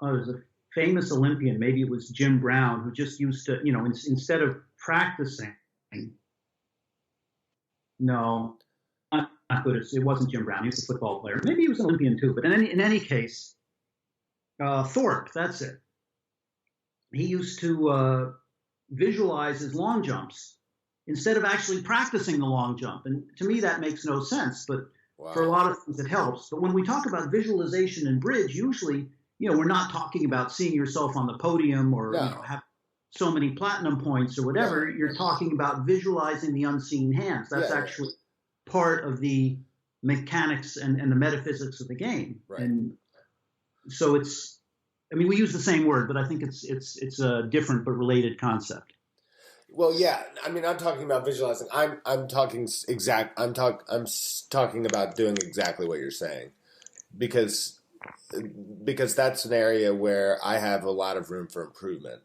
[SPEAKER 5] There's a famous Olympian, maybe it was Jim Brown, who just used to, instead of practicing, not good. It wasn't Jim Brown. He was a football player. Maybe he was an Olympian too. But in any case, Thorpe, that's it. He used to visualize his long jumps instead of actually practicing the long jump. And to me, that makes no sense. But for a lot of things, it helps. But when we talk about visualization in bridge, usually, we're not talking about seeing yourself on the podium or have so many platinum points or whatever. No. You're talking about visualizing the unseen hands. That's actually part of the mechanics and the metaphysics of the game. Right. And so we use the same word, but I think it's a different but related concept.
[SPEAKER 4] Well, yeah. I mean, I'm talking about visualizing. I'm talking about doing exactly what you're saying, because that's an area where I have a lot of room for improvement.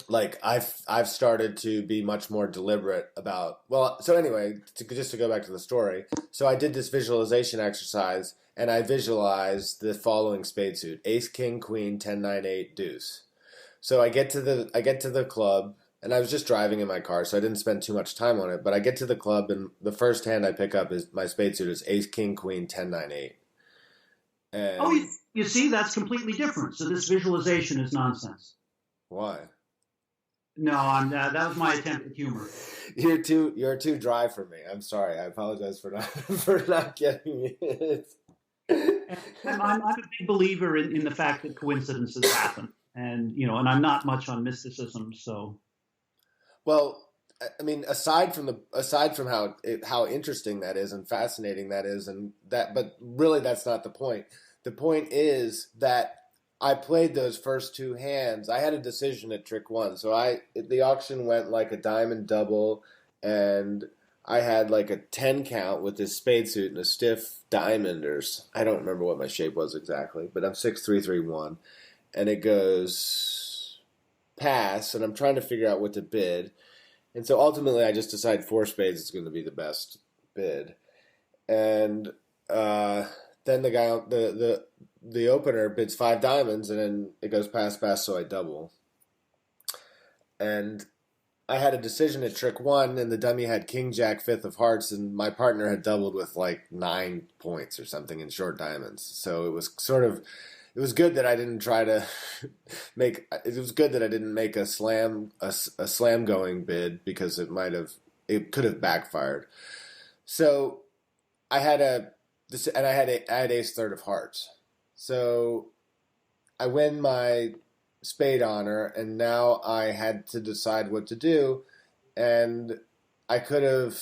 [SPEAKER 4] Like I've started to be much more deliberate about. Well, so anyway, just to go back to the story. So I did this visualization exercise, and I visualized the following spade suit: Ace, King, Queen, 10, 9, 8, Deuce. So I get to the club. And I was just driving in my car, so I didn't spend too much time on it. But I get to the club, and the first hand I pick up is my spade suit is Ace, King, Queen, 10, 9, 8. And
[SPEAKER 5] you see, that's completely different. So this visualization is nonsense.
[SPEAKER 4] Why?
[SPEAKER 5] No, that was my attempt at humor.
[SPEAKER 4] You're too dry for me. I'm sorry. I apologize for not getting it.
[SPEAKER 5] I'm a big believer in the fact that coincidences happen, and and I'm not much on mysticism, so.
[SPEAKER 4] Well, I mean, aside from how interesting that is and fascinating that is, but really that's not the point. The point is that I played those first two hands. I had a decision at trick one, so the auction went like a diamond double, and I had like a 10 count with this spade suit and a stiff diamond, or I don't remember what my shape was exactly, but I'm 6-3-3-1, and it goes pass, and I'm trying to figure out what to bid, And so ultimately I just decided 4 spades is going to be the best bid. And then the guy, the opener bids 5 diamonds, and then it goes pass, so I double. And I had a decision at trick 1, and the dummy had king, jack, 5th of hearts, and my partner had doubled with like 9 points or something in short diamonds. So it was it was good that I didn't try to make. It was good that I didn't make a slam going bid, because it could have backfired. So I had I had ace third of hearts. So I win my spade honor, and now I had to decide what to do. And I could have,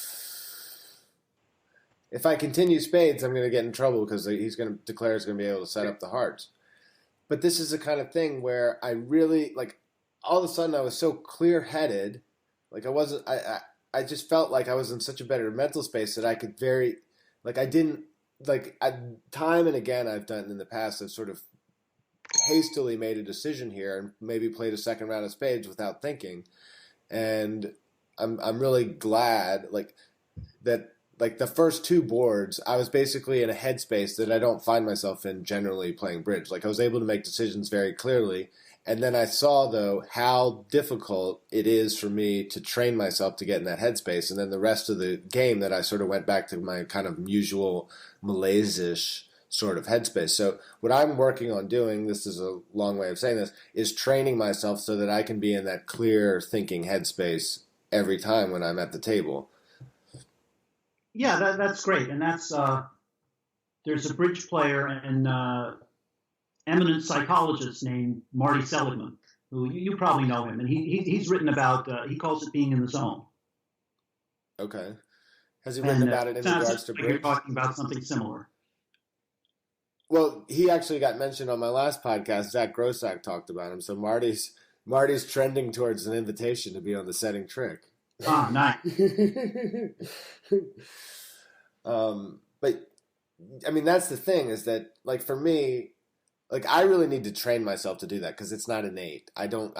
[SPEAKER 4] if I continue spades, I'm going to get in trouble, because he's going to declare he's going to be able to set up the hearts. But this is the kind of thing where I really, like, all of a sudden I was so clear-headed, like I just felt like I was in such a better mental space that I could time and again I've done in the past, I've sort of hastily made a decision here and maybe played a second round of spades without thinking. And I'm really glad, that the first 2 boards, I was basically in a headspace that I don't find myself in generally playing bridge. Like, I was able to make decisions very clearly. And then I saw, though, how difficult it is for me to train myself to get in that headspace. And then the rest of the game, that I sort of went back to my kind of usual malaise-ish sort of headspace. So what I'm working on doing, this is a long way of saying this, is training myself so that I can be in that clear thinking headspace every time when I'm at the table.
[SPEAKER 5] Yeah, that's great. And that's there's a bridge player and eminent psychologist named Marty Seligman, who you probably know him, and he's written about, he calls it being in the zone.
[SPEAKER 4] Okay. Has he written about it in regards to bridge?
[SPEAKER 5] You're talking about something similar.
[SPEAKER 4] Well, he actually got mentioned on my last podcast. Zach Grossack talked about him. So Marty's trending towards an invitation to be on the Setting Trick.
[SPEAKER 5] Ah, nice.
[SPEAKER 4] But I mean, that's the thing, is that, like, for me, like, I really need to train myself to do that, because it's not innate. I mean,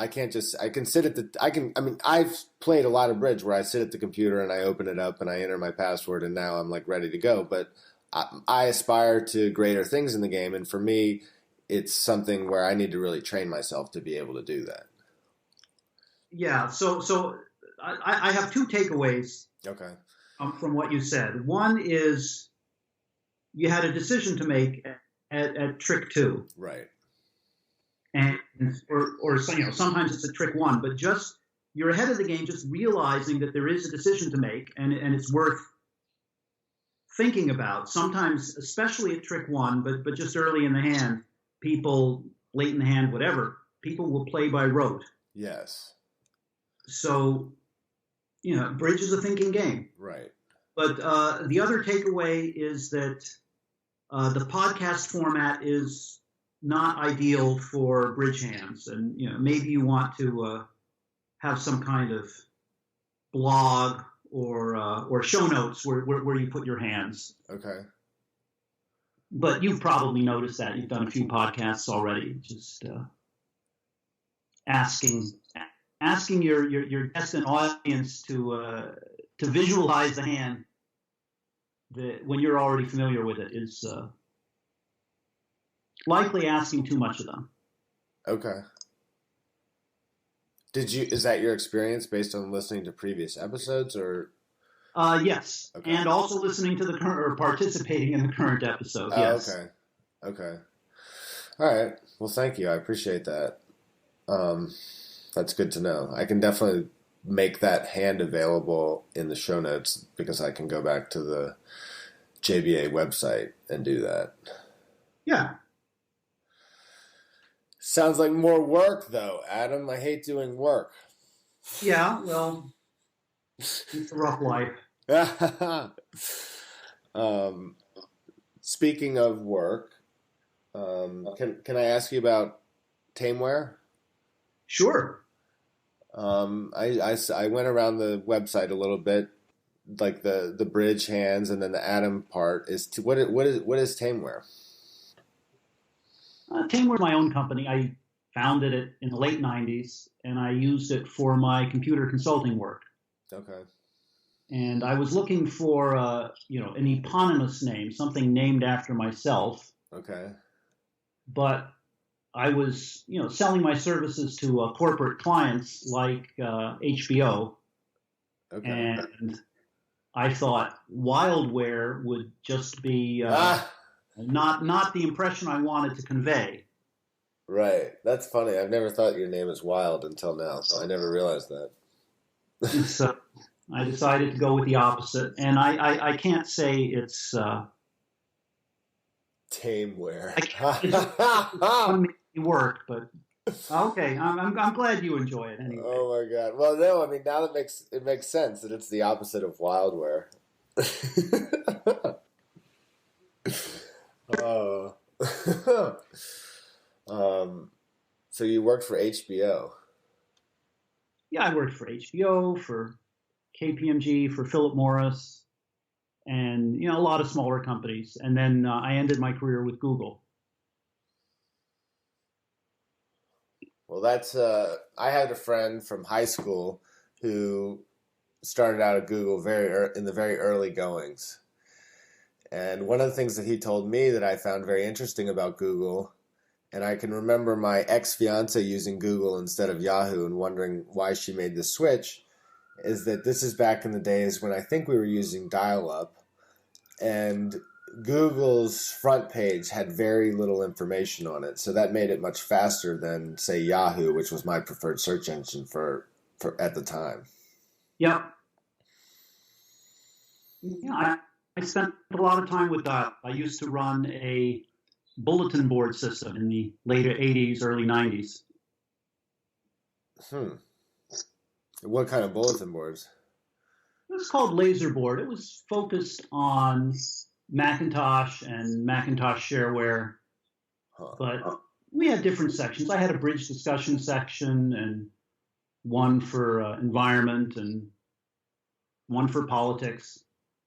[SPEAKER 4] I've played a lot of bridge where I sit at the computer and I open it up and I enter my password and now I'm like ready to go. But I aspire to greater things in the game. And for me, it's something where I need to really train myself to be able to do that. Yeah.
[SPEAKER 5] So I have 2 takeaways.
[SPEAKER 4] Okay.
[SPEAKER 5] From what you said. One is you had a decision to make at trick 2.
[SPEAKER 4] Right.
[SPEAKER 5] And or sometimes it's a trick 1, but just you're ahead of the game, just realizing that there is a decision to make, and it's worth thinking about. Sometimes, especially at trick 1, but just early in the hand, people, late in the hand, whatever, people will play by rote.
[SPEAKER 4] Yes.
[SPEAKER 5] So, bridge is a thinking game.
[SPEAKER 4] Right.
[SPEAKER 5] But the other takeaway is that the podcast format is not ideal for bridge hands, and maybe you want to have some kind of blog or show notes where you put your hands.
[SPEAKER 4] Okay.
[SPEAKER 5] But you've probably noticed that. You've done a few podcasts already, just asking your guest and audience to visualize the hand when you're already familiar with it is likely asking too much of them.
[SPEAKER 4] Okay. Is that your experience based on listening to previous episodes, or?
[SPEAKER 5] Yes. Okay. And also listening to or participating in the current episode. Yes.
[SPEAKER 4] Okay. All right. Well, thank you. I appreciate that. That's good to know. I can definitely make that hand available in the show notes, because I can go back to the JBA website and do that.
[SPEAKER 5] Yeah.
[SPEAKER 4] Sounds like more work, though, Adam. I hate doing work.
[SPEAKER 5] Yeah, well, it's a rough life.
[SPEAKER 4] Speaking of work, can I ask you about Tameware?
[SPEAKER 5] Sure.
[SPEAKER 4] I went around the website a little bit, like the bridge hands, and then the Adam part is what is Tameware?
[SPEAKER 5] Tameware is my own company. I founded it in the late 90s, and I used it for my computer consulting work.
[SPEAKER 4] Okay.
[SPEAKER 5] And I was looking for, an eponymous name, something named after myself.
[SPEAKER 4] Okay.
[SPEAKER 5] But I was, selling my services to corporate clients like HBO.
[SPEAKER 4] Okay.
[SPEAKER 5] And I thought Wildware would just be not the impression I wanted to convey.
[SPEAKER 4] Right. That's funny. I've never thought your name is Wild until now. I never realized that.
[SPEAKER 5] So I decided to go with the opposite. And I can't say it's...
[SPEAKER 4] Tameware.
[SPEAKER 5] It make me work, but okay. I'm glad you enjoy it anyway.
[SPEAKER 4] Oh my god. Well, no, I mean now it makes sense that it's the opposite of Wildware. Oh. So you worked for HBO?
[SPEAKER 5] Yeah, I worked for HBO, for KPMG, for Philip Morris, and a lot of smaller companies. And then I ended my career with Google.
[SPEAKER 4] Well, that's I had a friend from high school who started out at Google in the very early goings. And one of the things that he told me that I found very interesting about Google, and I can remember my ex-fiance using Google instead of Yahoo and wondering why she made the switch, is that this is back in the days when I think we were using dial-up, and Google's front page had very little information on it, so that made it much faster than, say, Yahoo, which was my preferred search engine for at the time.
[SPEAKER 5] Yep. Yeah, I spent a lot of time with that. I used to run a bulletin board system in the later 80s, early 90s.
[SPEAKER 4] What kind of bulletin boards?
[SPEAKER 5] It was called Laser Board. It was focused on Macintosh and Macintosh shareware. But we had different sections. I had a bridge discussion section and one for environment and one for politics.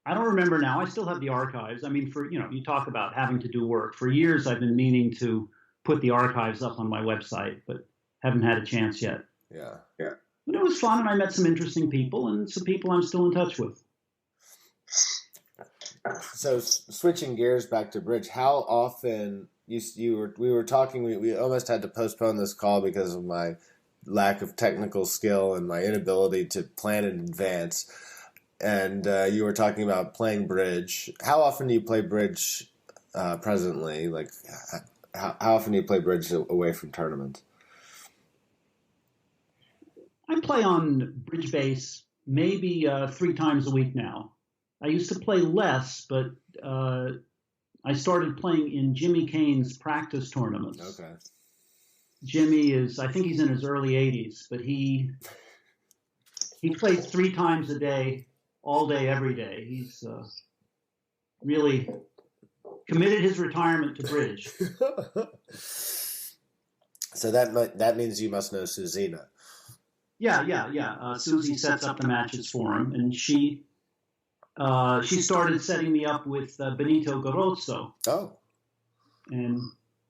[SPEAKER 5] I don't remember now. I still have the archives. I mean, you talk about having to do work. For years, I've been meaning to put the archives up on my website, but haven't had a chance yet.
[SPEAKER 4] Yeah.
[SPEAKER 5] But it was fun, and I met some interesting people, and some people I'm still in touch with.
[SPEAKER 4] So switching gears back to bridge, how often we were talking? We almost had to postpone this call because of my lack of technical skill and my inability to plan in advance. And you were talking about playing bridge. How often do you play bridge presently? Like, how often do you play bridge away from tournaments?
[SPEAKER 5] I play on Bridge Base maybe 3 times a week now. I used to play less, but I started playing in Jimmy Kane's practice tournaments.
[SPEAKER 4] Okay.
[SPEAKER 5] Jimmy I think he's in his early 80s, but he plays 3 times a day, all day, every day. He's really committed his retirement to bridge.
[SPEAKER 4] So that means you must know Susina.
[SPEAKER 5] Yeah. Susie sets up the matches for him, and she started setting me up with Benito Garozzo.
[SPEAKER 4] Oh.
[SPEAKER 5] And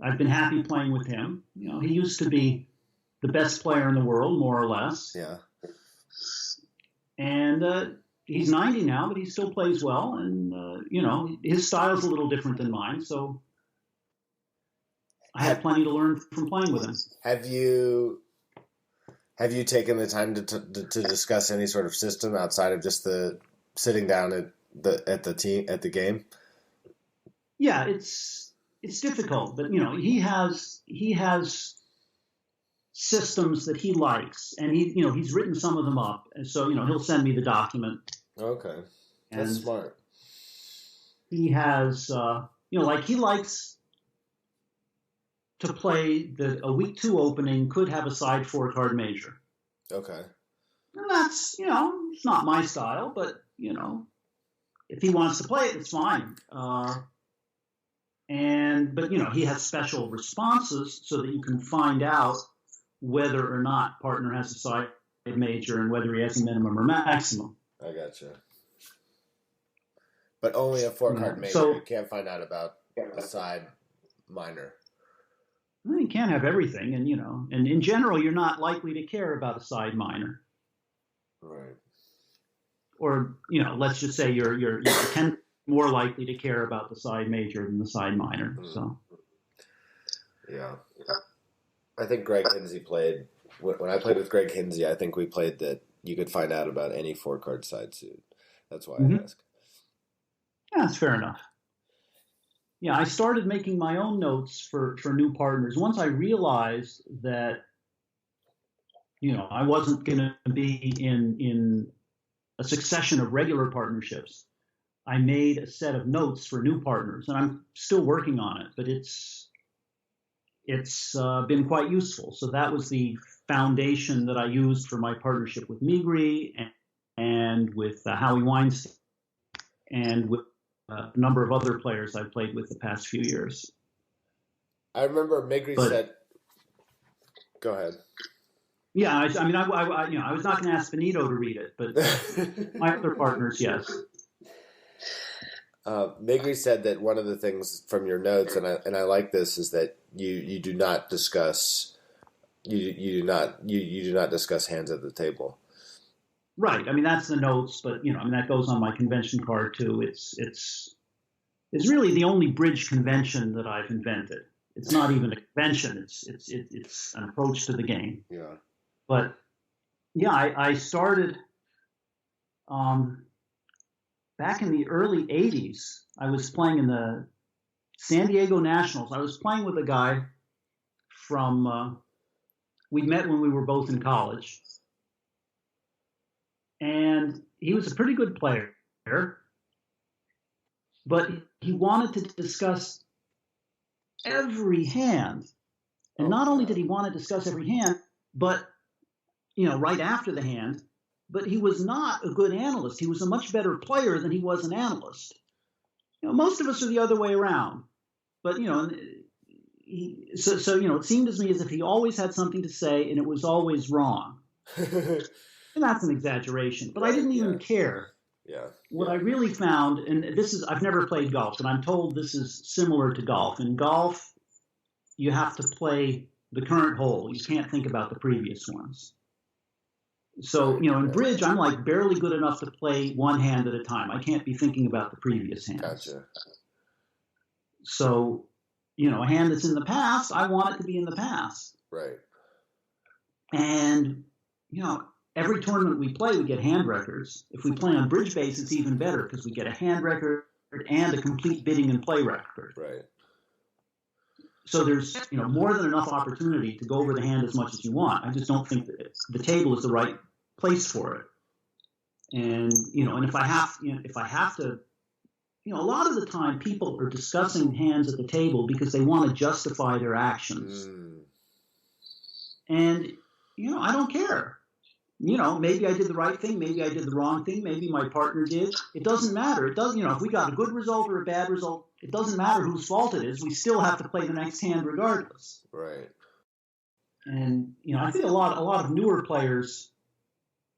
[SPEAKER 5] I've been happy playing with him. He used to be the best player in the world, more or less.
[SPEAKER 4] Yeah.
[SPEAKER 5] And he's 90 now, but he still plays well. And, his style's a little different than mine. So I had plenty to learn from playing with him.
[SPEAKER 4] Have you taken the time to discuss any sort of system outside of just the sitting down at the game?
[SPEAKER 5] Yeah, it's difficult, but he has systems that he likes, and he's written some of them up, and so he'll send me the document.
[SPEAKER 4] Okay, that's smart.
[SPEAKER 5] He has like he likes to play a week 2 opening could have a side 4-card major.
[SPEAKER 4] Okay.
[SPEAKER 5] And that's, it's not my style, but, if he wants to play it, it's fine. But he has special responses so that you can find out whether or not partner has a side major and whether he has a minimum or maximum.
[SPEAKER 4] I gotcha. But only a 4-card major. So, you can't find out about a side minor.
[SPEAKER 5] Well, you can't have everything, and in general, you're not likely to care about a side minor.
[SPEAKER 4] Right.
[SPEAKER 5] or let's just say you're 10 more likely to care about the side major than the side minor. So,
[SPEAKER 4] yeah, I think Greg Hinsey played. When I played with Greg Hinsey, I think we played that you could find out about any 4-card side suit. That's why I ask.
[SPEAKER 5] Yeah, that's fair enough. Yeah, I started making my own notes for new partners once I realized that I wasn't going to be in a succession of regular partnerships. I made a set of notes for new partners, and I'm still working on it, but it's been quite useful. So that was the foundation that I used for my partnership with Migri and with Howie Weinstein and with a number of other players I've played with the past few years.
[SPEAKER 4] I remember Migri said, go ahead.
[SPEAKER 5] Yeah, I was not going to ask Benito to read it, but my other partners, yes.
[SPEAKER 4] Migri said that one of the things from your notes, and I like this, is that you do not discuss you do not discuss hands at the table.
[SPEAKER 5] Right. I mean, that's the notes, but that goes on my convention card too. It's really the only bridge convention that I've invented. It's not even a convention. It's an approach to the game.
[SPEAKER 4] Yeah.
[SPEAKER 5] But yeah, I started back in the early 80s. I was playing in the San Diego Nationals. I was playing with a guy from, we met when we were both in college. And he was a pretty good player, but he wanted to discuss every hand. And not only did he want to discuss every hand, but, right after the hand, but he was not a good analyst. He was a much better player than he was an analyst. Most of us are the other way around. But, it seemed to me as if he always had something to say and it was always wrong. And that's an exaggeration, but I didn't even care.
[SPEAKER 4] Yeah.
[SPEAKER 5] What I really found, and I've never played golf, but I'm told this is similar to golf. In golf, you have to play the current hole. You can't think about the previous ones. So, in bridge, I'm like barely good enough to play one hand at a time. I can't be thinking about the previous hands.
[SPEAKER 4] Gotcha.
[SPEAKER 5] So, a hand that's in the past, I want it to be in the past.
[SPEAKER 4] Right.
[SPEAKER 5] And, every tournament we play, we get hand records. If we play on bridge base, it's even better because we get a hand record and a complete bidding and play record.
[SPEAKER 4] Right.
[SPEAKER 5] So there's, more than enough opportunity to go over the hand as much as you want. I just don't think that the table is the right place for it. And, and if I have to, a lot of the time people are discussing hands at the table because they want to justify their actions. And, I don't care. Maybe I did the right thing, maybe I did the wrong thing, maybe my partner did. It doesn't matter. It doesn't, if we got a good result or a bad result, it doesn't matter whose fault it is. We still have to play the next hand regardless.
[SPEAKER 4] Right.
[SPEAKER 5] And, I think a lot of newer players,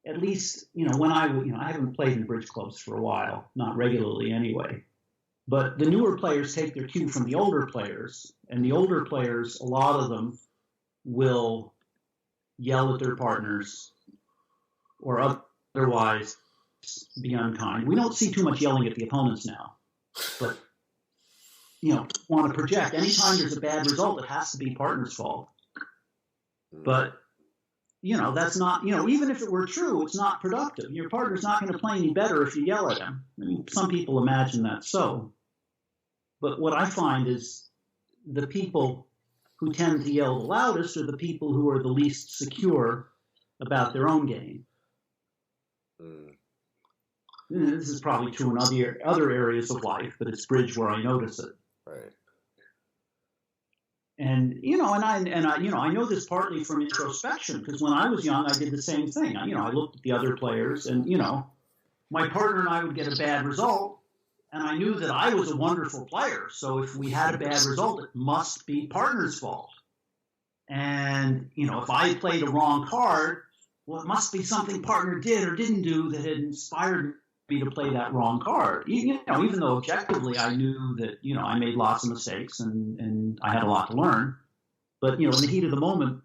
[SPEAKER 5] at least, when I haven't played in bridge clubs for a while, not regularly anyway. But the newer players take their cue from the older players, and the older players, a lot of them will yell at their partners or otherwise be unkind. We don't see too much yelling at the opponents now, but, want to project. Anytime there's a bad result, it has to be partner's fault. But, that's not, even if it were true, it's not productive. Your partner's not going to play any better if you yell at him. I mean, some people imagine that so. But what I find is the people who tend to yell the loudest are the people who are the least secure about their own game. This is probably true in other areas of life, but it's bridge where I notice it.
[SPEAKER 4] Right.
[SPEAKER 5] And I know this partly from introspection because when I was young, I did the same thing. I looked at the other players, and my partner and I would get a bad result, and I knew that I was a wonderful player. So if we had a bad result, it must be partner's fault. And if I played a wrong card, well, it must be something partner did or didn't do that had inspired me to play that wrong card. Even though objectively I knew that, I made lots of mistakes and I had a lot to learn. But, in the heat of the moment,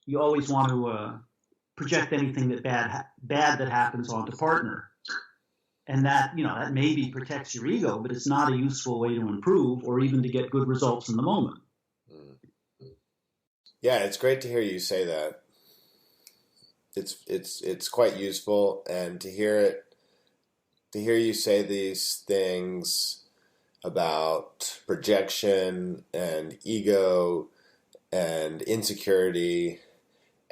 [SPEAKER 5] you always want to project anything that bad that happens onto partner. And that, that maybe protects your ego, but it's not a useful way to improve or even to get good results in the moment.
[SPEAKER 4] Yeah, it's great to hear you say that. It's quite useful, and to hear you say these things about projection and ego and insecurity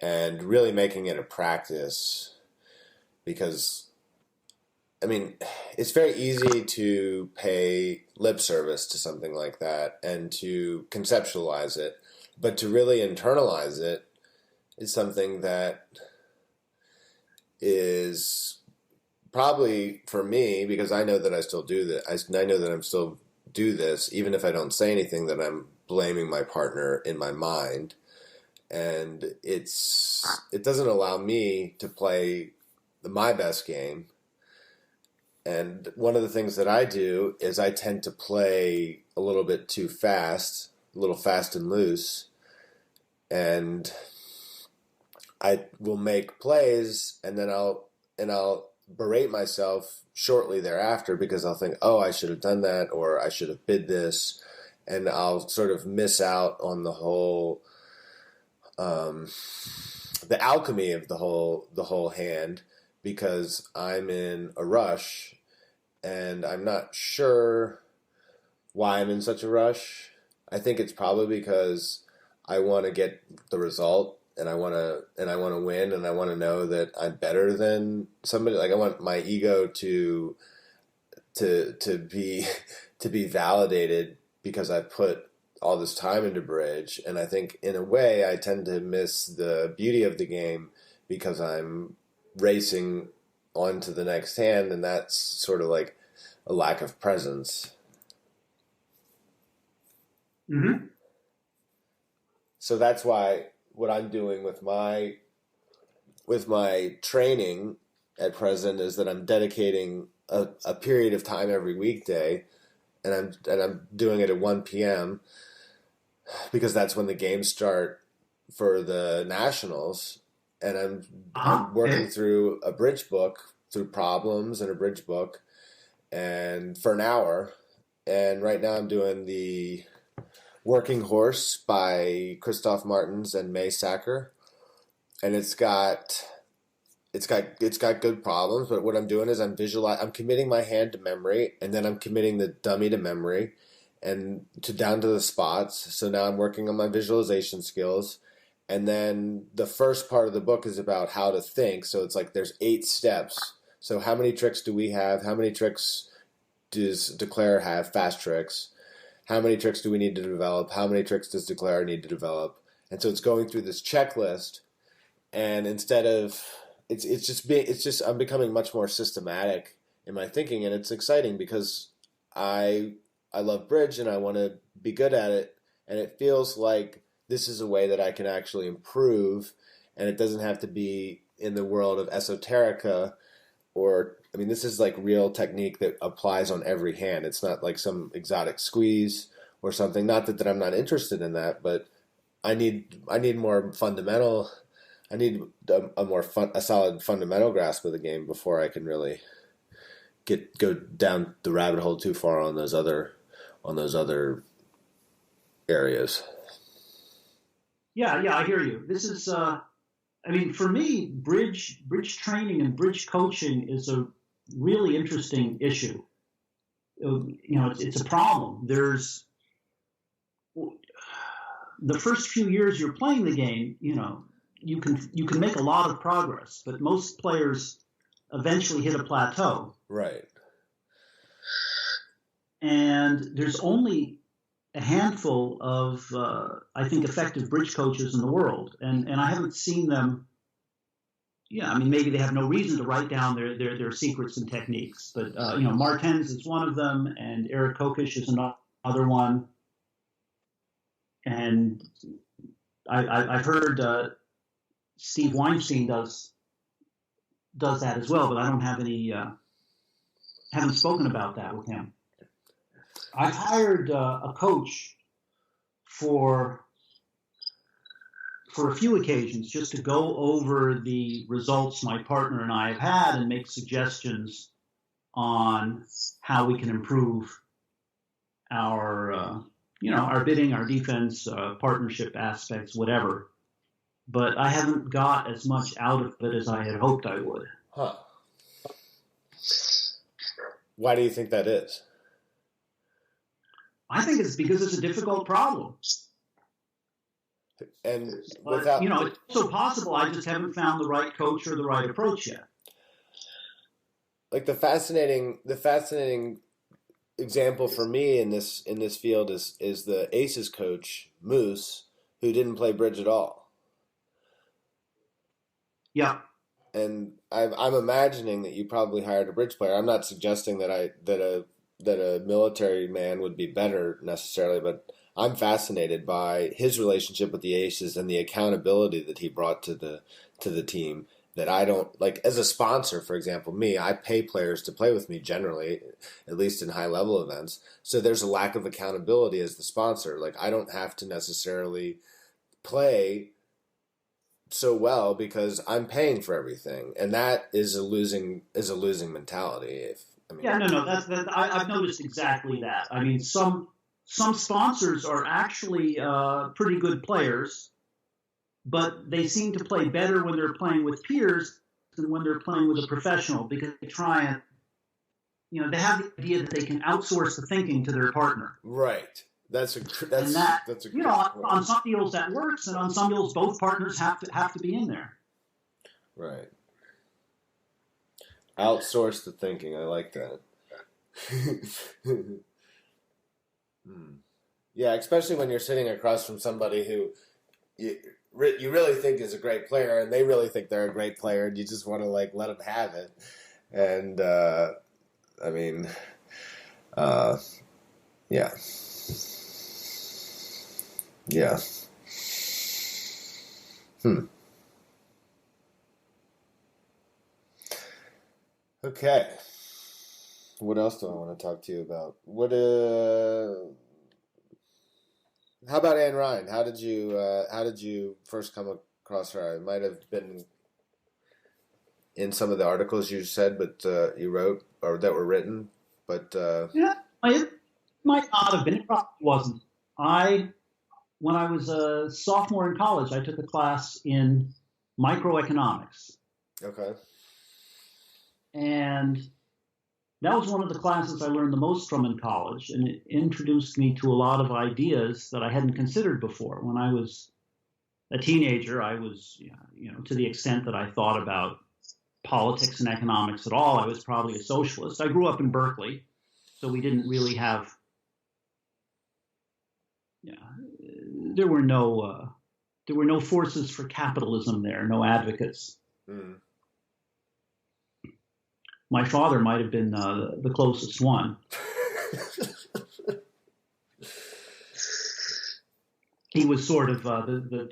[SPEAKER 4] and really making it a practice, because I mean, it's very easy to pay lip service to something like that and to conceptualize it, but to really internalize it is something that is probably for me, because I know that I still do this. I know that I'm still do this, even if I don't say anything, that I'm blaming my partner in my mind, and it doesn't allow me to play my best game. And one of the things that I do is I tend to play a little bit too fast, a little fast and loose, and I will make plays, and then I'll berate myself shortly thereafter because I'll think, oh, I should have done that, or I should have bid this, and I'll sort of miss out on the whole, the alchemy of the whole hand, because I'm in a rush, and I'm not sure why I'm in such a rush. I think it's probably because I want to get the result, and I want to win, and I want to know that I'm better than somebody. Like, I want my ego to be validated because I put all this time into bridge, and I think in a way I tend to miss the beauty of the game because I'm racing on to the next hand, and that's sort of like a lack of presence.
[SPEAKER 5] Mm-hmm.
[SPEAKER 4] So that's why what I'm doing with my training at present is that I'm dedicating a period of time every weekday, and I'm doing it at 1 p.m. because that's when the games start for the nationals. And I'm working through a bridge book, through problems in a bridge book, and for an hour. And right now I'm doing the Working Horse by Christoph Martens and May Sacker, and it's got good problems. But what I'm doing is I'm committing my hand to memory, and then I'm committing the dummy to memory, and down to the spots. So now I'm working on my visualization skills. And then the first part of the book is about how to think. So it's like there's 8 steps. So how many tricks do we have? How many tricks does Declare have? Fast tricks. How many tricks do we need to develop? How many tricks does Declare need to develop? And so it's going through this checklist. And instead of I'm becoming much more systematic in my thinking, and it's exciting because I love bridge and I want to be good at it, and it feels like this is a way that I can actually improve, and it doesn't have to be in the world of esoterica, this is like real technique that applies on every hand. It's not like some exotic squeeze or something. Not that I'm not interested in that, but I need more fundamental. I need a solid fundamental grasp of the game before I can really go down the rabbit hole too far on those other areas.
[SPEAKER 5] Yeah, I hear you. This is, for me, bridge training and bridge coaching is a really interesting issue. It's a problem. There's the first few years you're playing the game, you can make a lot of progress, but most players eventually hit a plateau.
[SPEAKER 4] Right.
[SPEAKER 5] And there's only a handful of, I think, effective bridge coaches in the world, and I haven't seen them. Yeah, maybe they have no reason to write down their secrets and techniques, but Martens is one of them, and Eric Kokish is another one, and I've heard Steve Weinstein does that as well, but I don't have any. Haven't spoken about that with him. I've hired a coach for a few occasions just to go over the results my partner and I have had and make suggestions on how we can improve our, our bidding, our defense, partnership aspects, whatever. But I haven't got as much out of it as I had hoped I would.
[SPEAKER 4] Huh. Why do you think that is?
[SPEAKER 5] I think it's because it's a difficult problem.
[SPEAKER 4] And
[SPEAKER 5] but, it's also possible I just haven't found the right coach or the right approach yet.
[SPEAKER 4] Like the fascinating example for me in this field is the Aces coach Moose, who didn't play bridge at all.
[SPEAKER 5] Yeah.
[SPEAKER 4] And I'm imagining that you probably hired a bridge player. I'm not suggesting that a military man would be better necessarily, but I'm fascinated by his relationship with the Aces and the accountability that he brought to the team. That I don't like as a sponsor, for example. I pay players to play with me generally, at least in high level events. So there's a lack of accountability as the sponsor. Like I don't have to necessarily play so well because I'm paying for everything, and that is a losing mentality.
[SPEAKER 5] I've noticed exactly that. I mean, some sponsors are actually pretty good players, but they seem to play better when they're playing with peers than when they're playing with a professional because they try and they have the idea that they can outsource the thinking to their partner.
[SPEAKER 4] Right. That's a
[SPEAKER 5] on some deals that works, and on some deals both partners have to be in there.
[SPEAKER 4] Right. Outsource the thinking. I like that. Yeah, especially when you're sitting across from somebody who you really think is a great player, and they really think they're a great player, and you just want to let them have it. And yeah. Yeah. Okay. What else do I want to talk to you about? How about Anne Ryan? How did you first come across her? It might have been in some of the articles you said, but you wrote or that were written. But
[SPEAKER 5] it might not have been. It probably wasn't. When I was a sophomore in college, I took a class in microeconomics.
[SPEAKER 4] Okay.
[SPEAKER 5] And that was one of the classes I learned the most from in college, and it introduced me to a lot of ideas that I hadn't considered before. When I was a teenager, I was, to the extent that I thought about politics and economics at all, I was probably a socialist. I grew up in Berkeley, so we didn't really have, there were no forces for capitalism there, no advocates.
[SPEAKER 4] Mm.
[SPEAKER 5] My father might have been the closest one. He was sort of the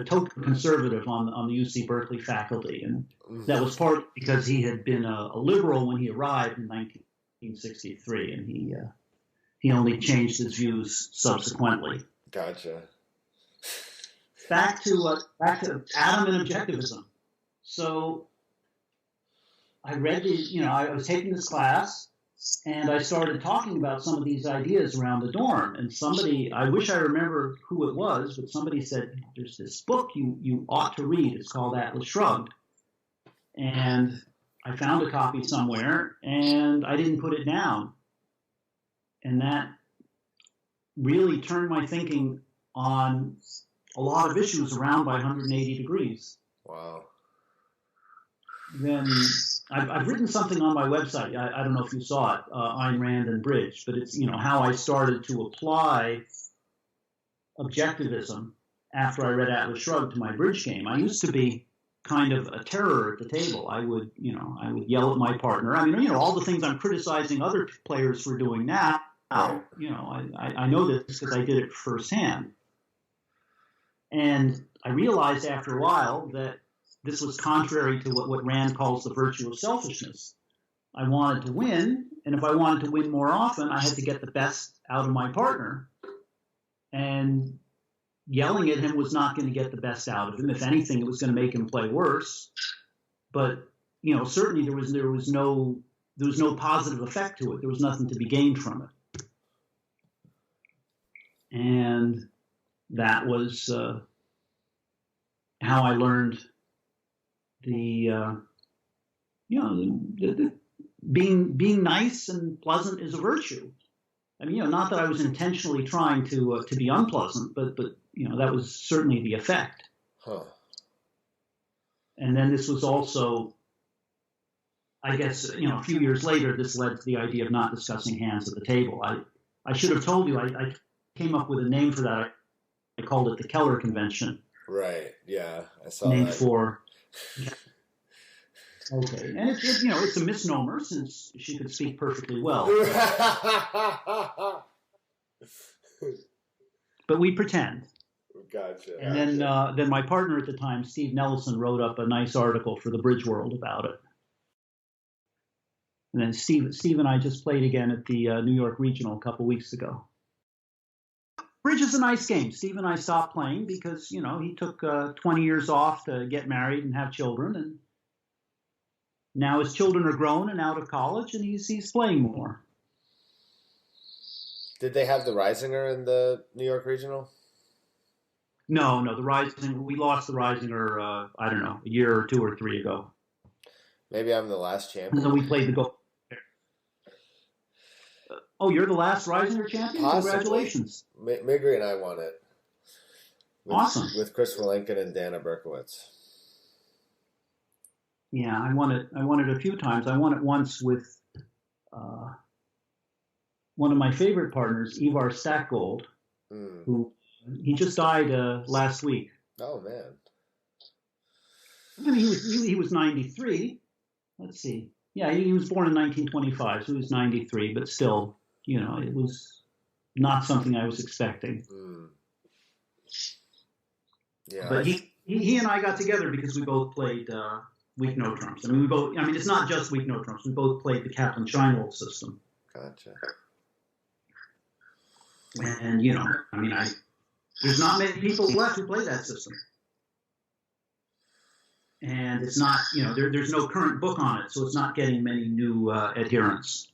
[SPEAKER 5] token conservative on the UC Berkeley faculty, and that was partly because he had been a liberal when he arrived in 1963, and he only changed his views subsequently.
[SPEAKER 4] Gotcha.
[SPEAKER 5] Back to Adam and objectivism. So I read I was taking this class, and I started talking about some of these ideas around the dorm. And somebody, I wish I remember who it was, but somebody said, there's this book you ought to read. It's called Atlas Shrugged. And I found a copy somewhere, and I didn't put it down. And that really turned my thinking on a lot of issues around by 180 degrees.
[SPEAKER 4] Wow.
[SPEAKER 5] Then I've written something on my website. I don't know if you saw it, Ayn Rand and Bridge, but it's how I started to apply objectivism after I read Atlas Shrugged to my bridge game. I used to be kind of a terror at the table. I would yell at my partner. I mean, all the things I'm criticizing other players for doing now. I know this because I did it firsthand. And I realized after a while that this was contrary to what Rand calls the virtue of selfishness. I wanted to win, and if I wanted to win more often, I had to get the best out of my partner. And yelling at him was not going to get the best out of him. If anything, it was going to make him play worse. But certainly there was no there was no positive effect to it. There was nothing to be gained from it. And that was how I learned the being nice and pleasant is a virtue. I mean, not that I was intentionally trying to be unpleasant, but that was certainly the effect.
[SPEAKER 4] Huh.
[SPEAKER 5] And then this was also, I guess, a few years later, this led to the idea of not discussing hands at the table. I should have told you, I came up with a name for that. I called it the Keller Convention.
[SPEAKER 4] Right. Yeah, I saw
[SPEAKER 5] named
[SPEAKER 4] that.
[SPEAKER 5] For. Okay, and it's a misnomer since she could speak perfectly well. But we pretend.
[SPEAKER 4] Gotcha.
[SPEAKER 5] And then my partner at the time, Steve Nelson, wrote up a nice article for the Bridge World about it. And then Steve and I just played again at the New York Regional a couple weeks ago. Bridge is a nice game. Steve and I stopped playing because, he took 20 years off to get married and have children. And now his children are grown and out of college, and he's playing more.
[SPEAKER 4] Did they have the Reisinger in the New York Regional?
[SPEAKER 5] No, the Reisinger. We lost the Reisinger, I don't know, a year or 2 or 3 ago.
[SPEAKER 4] Maybe I'm the last champion.
[SPEAKER 5] And then we played the gold. Oh, you're the last Reisinger champion?
[SPEAKER 4] Possibly.
[SPEAKER 5] Congratulations.
[SPEAKER 4] Migri and I won it.
[SPEAKER 5] Awesome.
[SPEAKER 4] With Chris Walenkin and Dana Berkowitz.
[SPEAKER 5] Yeah, I won it a few times. I won it once with one of my favorite partners, Ivar Stackgold, who he just died last week.
[SPEAKER 4] Oh man!
[SPEAKER 5] I mean, he was 93. Let's see. Yeah, he was born in 1925, so he was 93. But still, it was not something I was expecting.
[SPEAKER 4] Yeah.
[SPEAKER 5] But he and I got together because we both played weak no trumps. I mean, it's not just weak no trumps. We both played the Kaplan-Scheinwald system.
[SPEAKER 4] Gotcha.
[SPEAKER 5] And there's not many people left who play that system. And it's not, there's no current book on it, so it's not getting many new adherents.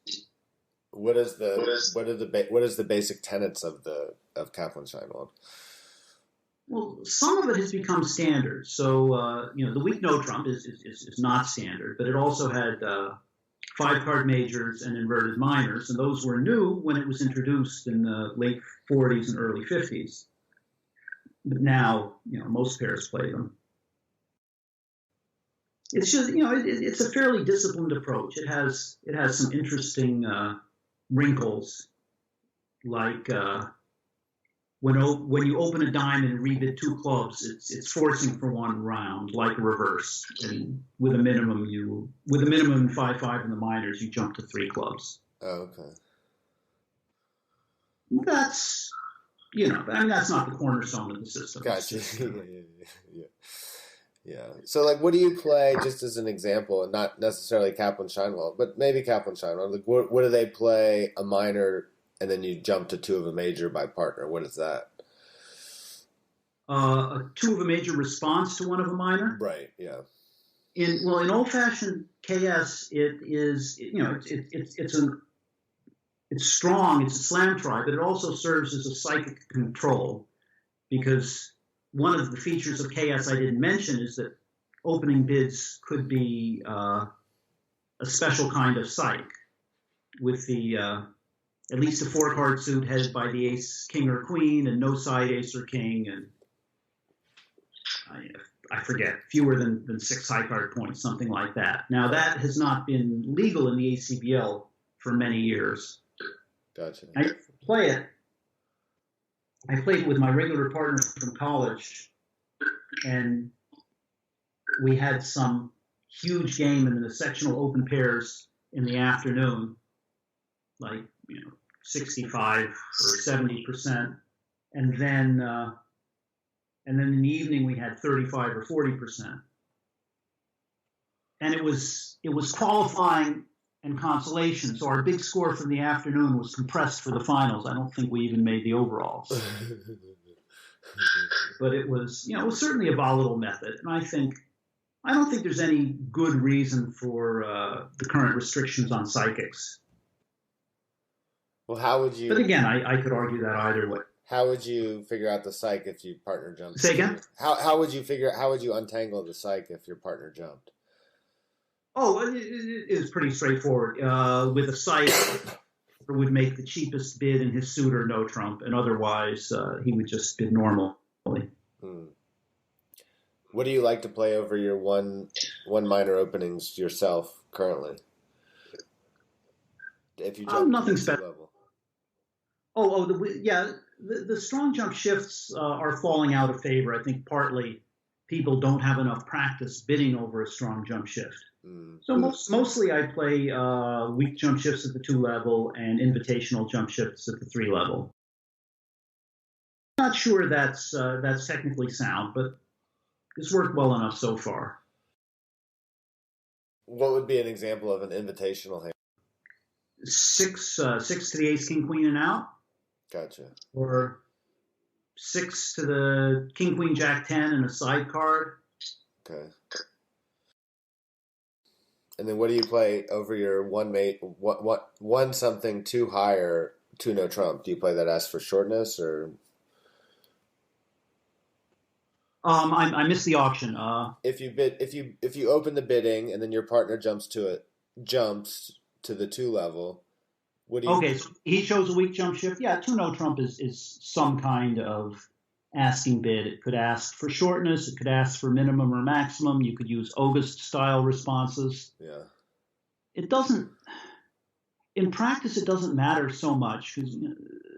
[SPEAKER 4] What is the basic tenets of Kaplan-Scheinwald?
[SPEAKER 5] Well, some of it has become standard. So, the weak no trump is not standard, but it also had 5-card majors and inverted minors, and those were new when it was introduced in the late 40s and early 50s. But now, most pairs play them. It's just, it's a fairly disciplined approach. It has some interesting wrinkles, like when you open a diamond and rebid 2 clubs, it's forcing for 1 round, like a reverse. And with a minimum 5-5 in the minors, you jump to 3 clubs.
[SPEAKER 4] Oh, okay.
[SPEAKER 5] That's that's not the cornerstone of the system.
[SPEAKER 4] Gotcha. Yeah. So, what do you play, just as an example, and not necessarily Kaplan-Scheinwald, but maybe Kaplan-Scheinwald? What do they play a minor, and then you jump to 2 of a major by partner? What is that?
[SPEAKER 5] 2 of a major response to 1 of a minor?
[SPEAKER 4] Right, yeah.
[SPEAKER 5] In old-fashioned KS, it is, it's strong, it's a slam try, but it also serves as a psychic control, because one of the features of KS I didn't mention is that opening bids could be a special kind of psych, with the at least a 4-card suit headed by the ace, king, or queen, and no side ace or king, and I forget, fewer than 6 high-card points, something like that. Now, that has not been legal in the ACBL for many years.
[SPEAKER 4] Gotcha.
[SPEAKER 5] I played it with my regular partner from college, and we had some huge game in the sectional open pairs in the afternoon, 65 or 70%, and then in the evening we had 35 or 40%, and it was qualifying and consolation. So our big score from the afternoon was compressed for the finals. I don't think we even made the overalls. But it was certainly a volatile method. And I think, I don't think there's any good reason for the current restrictions on psychics.
[SPEAKER 4] Well, how would you?
[SPEAKER 5] But again, I could argue that either way.
[SPEAKER 4] How would you figure out the psych if your partner jumped?
[SPEAKER 5] Say again?
[SPEAKER 4] How would you untangle the psych if your partner jumped?
[SPEAKER 5] Oh, it is pretty straightforward. With a psych, would make the cheapest bid in his suit or no trump, and otherwise he would just bid normally.
[SPEAKER 4] What do you like to play over your one minor openings yourself currently? If you jump
[SPEAKER 5] nothing special.
[SPEAKER 4] Level.
[SPEAKER 5] The strong jump shifts are falling out of favor. I think partly people don't have enough practice bidding over a strong jump shift. So mostly I play weak jump shifts at the 2 level and invitational jump shifts at the 3 level. Not sure that's technically sound, but it's worked well enough so far.
[SPEAKER 4] What would be an example of an invitational hand?
[SPEAKER 5] 6 to the ace, king, queen, and out.
[SPEAKER 4] Gotcha.
[SPEAKER 5] Or 6 to the king, queen, jack, 10, and a side card.
[SPEAKER 4] Okay. And then what do you play over your one mate? One something 2 higher, 2 no trump? Do you play that as for shortness or?
[SPEAKER 5] I missed the auction.
[SPEAKER 4] If you open the bidding and then your partner jumps to the 2 level, what do you?
[SPEAKER 5] Okay, so he chose a weak jump shift. Yeah, 2 no trump is some kind of asking bid. It could ask for shortness. It could ask for minimum or maximum. You could use August style responses.
[SPEAKER 4] Yeah.
[SPEAKER 5] It doesn't. In practice, it doesn't matter so much because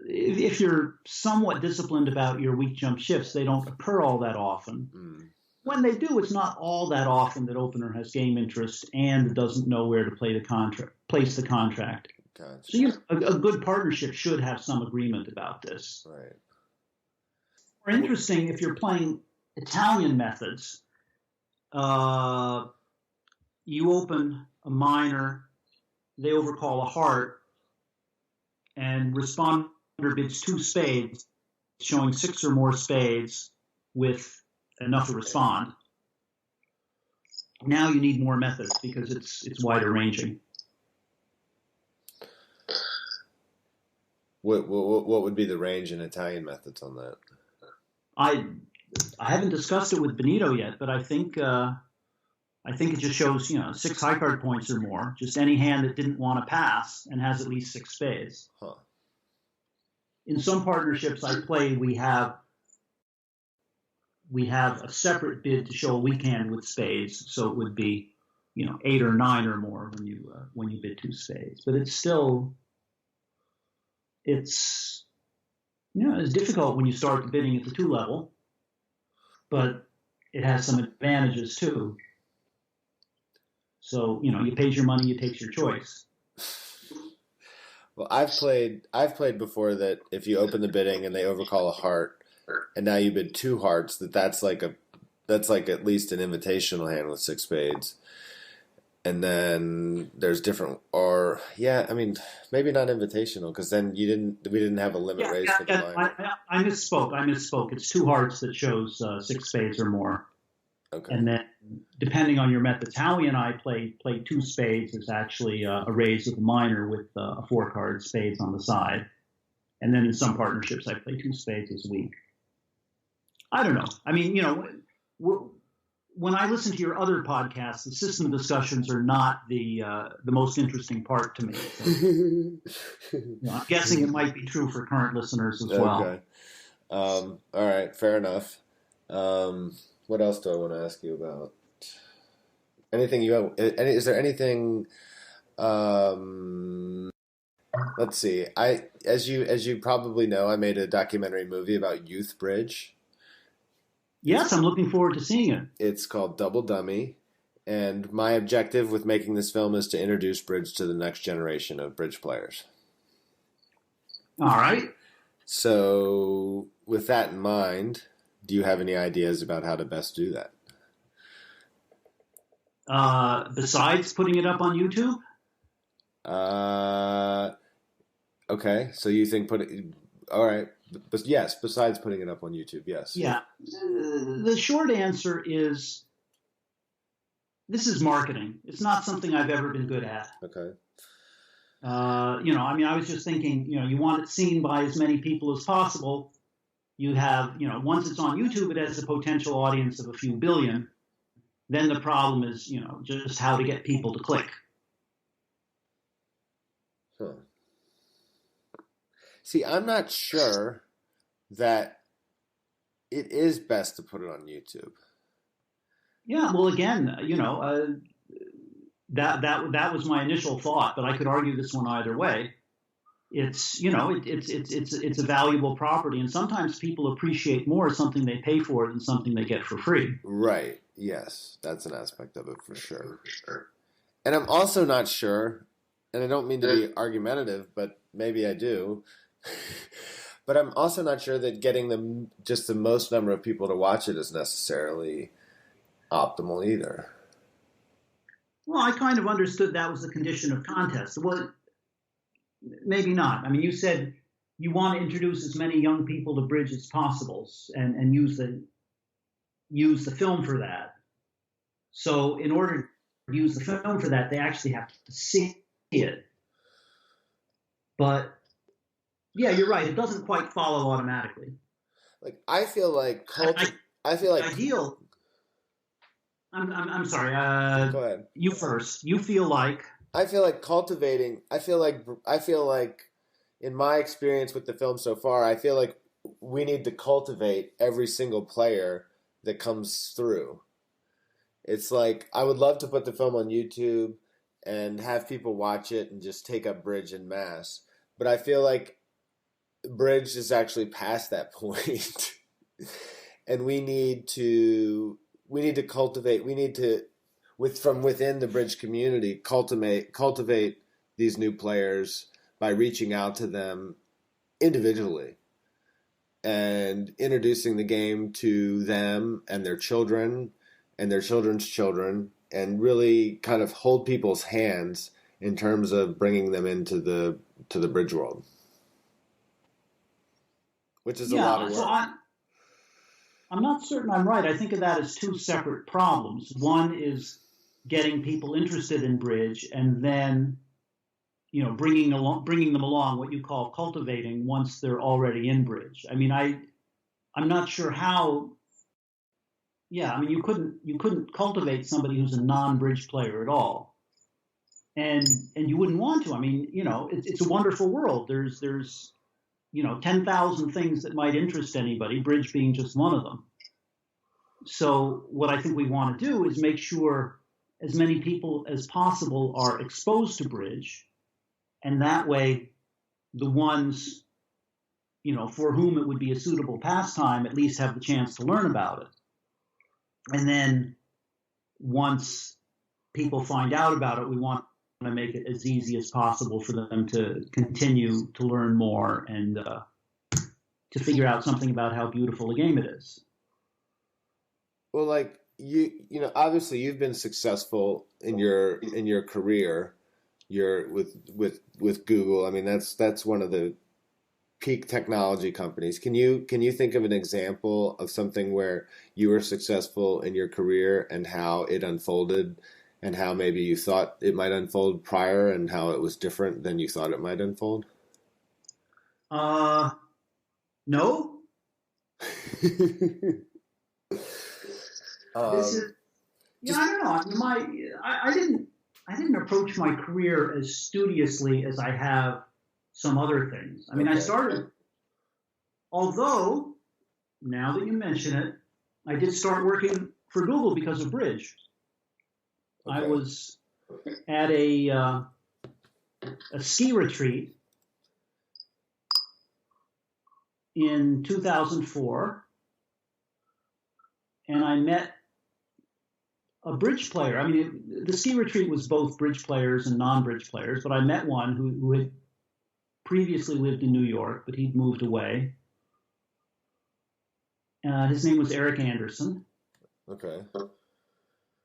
[SPEAKER 5] if you're somewhat disciplined about your weak jump shifts, they don't occur all that often. When they do, it's not all that often that opener has game interest and doesn't know where to place the contract.
[SPEAKER 4] Gotcha.
[SPEAKER 5] So a good partnership should have some agreement about this.
[SPEAKER 4] Right.
[SPEAKER 5] More interesting, if you're playing Italian methods, you open a minor, they overcall a heart, and responder bids 2 spades, showing 6 or more spades with enough to respond. Now you need more methods because it's wider ranging.
[SPEAKER 4] What would be the range in Italian methods on that?
[SPEAKER 5] I haven't discussed it with Benito yet, but I think it just shows 6 high card points or more. Just any hand that didn't want to pass and has at least 6 spades.
[SPEAKER 4] Huh.
[SPEAKER 5] In some partnerships I play, we have a separate bid to show a weak hand with spades, so it would be 8 or 9 or more when you bid 2 spades. But it's still it's difficult when you start the bidding at the 2 level, but it has some advantages too. So, you pays your money, you takes your choice.
[SPEAKER 4] Well, I've played before that if you open the bidding and they overcall a heart, and now you bid 2 hearts, that's like at least an invitational hand with 6 spades. And then there's different, maybe not invitational because then we didn't have a limit raise for the minor.
[SPEAKER 5] I misspoke. It's 2 hearts that shows 6 spades or more.
[SPEAKER 4] Okay.
[SPEAKER 5] And then depending on your methods, Howie and I play 2 spades is actually a raise of the minor with a 4 card spades on the side. And then in some partnerships, I play 2 spades as weak. I don't know. I mean, when I listen to your other podcasts, the system discussions are not the most interesting part to me. So, I'm guessing it might be true for current listeners as well.
[SPEAKER 4] Okay. All right. Fair enough. What else do I want to ask you about? Anything you have? Is there anything? Let's see. As you probably know, I made a documentary movie about youth bridge.
[SPEAKER 5] Yes, I'm looking forward to seeing it.
[SPEAKER 4] It's called Double Dummy, and my objective with making this film is to introduce bridge to the next generation of bridge players.
[SPEAKER 5] All right.
[SPEAKER 4] So, with that in mind, do you have any ideas about how to best do that?
[SPEAKER 5] Besides putting it up on YouTube?
[SPEAKER 4] Okay. So you think all right. But yes, besides putting it up on YouTube, yes.
[SPEAKER 5] Yeah. The short answer is this is marketing. It's not something I've ever been good at.
[SPEAKER 4] Okay.
[SPEAKER 5] I was just thinking, you want it seen by as many people as possible. You have, once it's on YouTube, it has a potential audience of a few billion. Then the problem is, just how to get people to click.
[SPEAKER 4] Huh. See, I'm not sure that it is best to put it on YouTube.
[SPEAKER 5] Yeah, well, again, that was my initial thought, but I could argue this one either way. It's it's a valuable property, and sometimes people appreciate more something they pay for than something they get for free.
[SPEAKER 4] Right. Yes, that's an aspect of it for sure. And I'm also not sure, and I don't mean to be argumentative, but maybe I do. But I'm also not sure that getting just the most number of people to watch it is necessarily optimal either.
[SPEAKER 5] Well, I kind of understood that was the condition of contest. Well, maybe not. I mean, you said you want to introduce as many young people to bridge as possible and use the film for that. So in order to use the film for that, they actually have to see it. But yeah, you're right. It doesn't quite follow automatically.
[SPEAKER 4] Like I feel like
[SPEAKER 5] ideal. I'm sorry.
[SPEAKER 4] Go ahead.
[SPEAKER 5] You first. You feel like.
[SPEAKER 4] I feel like cultivating. I feel like, in my experience with the film so far, I feel like we need to cultivate every single player that comes through. It's like I would love to put the film on YouTube and have people watch it and just take up bridge en masse, but I feel like bridge is actually past that point, and we need to cultivate. We need to, from within the bridge community, cultivate these new players by reaching out to them individually and introducing the game to them and their children and their children's children, and really kind of hold people's hands in terms of bringing them into the bridge world, which is a lot of work.
[SPEAKER 5] So I'm not certain I'm right. I think of that as two separate problems. One is getting people interested in bridge, and then, bringing them along, what you call cultivating, once they're already in bridge. I mean, I'm not sure how. Yeah, I mean, you couldn't cultivate somebody who's a non-bridge player at all, and you wouldn't want to. I mean, it's a wonderful world. There's 10,000 things that might interest anybody, bridge being just one of them. So what I think we want to do is make sure as many people as possible are exposed to bridge, and that way the ones, for whom it would be a suitable pastime at least have the chance to learn about it. And then once people find out about it, we want to make it as easy as possible for them to continue to learn more and to figure out something about how beautiful a game it is.
[SPEAKER 4] Well, like obviously you've been successful in your career. You're with Google. I mean, that's one of the peak technology companies. Can you think of an example of something where you were successful in your career and how it unfolded, and how maybe you thought it might unfold prior and how it was different than you thought it might unfold?
[SPEAKER 5] No. This is, I don't know. I didn't approach my career as studiously as I have some other things. I mean, okay. I started, although now that you mention it, I did start working for Google because of bridge. Okay. I was at a ski retreat in 2004, and I met a bridge player. I mean, the ski retreat was both bridge players and non-bridge players, but I met one who had previously lived in New York, but he'd moved away. His name was Eric Anderson.
[SPEAKER 4] Okay.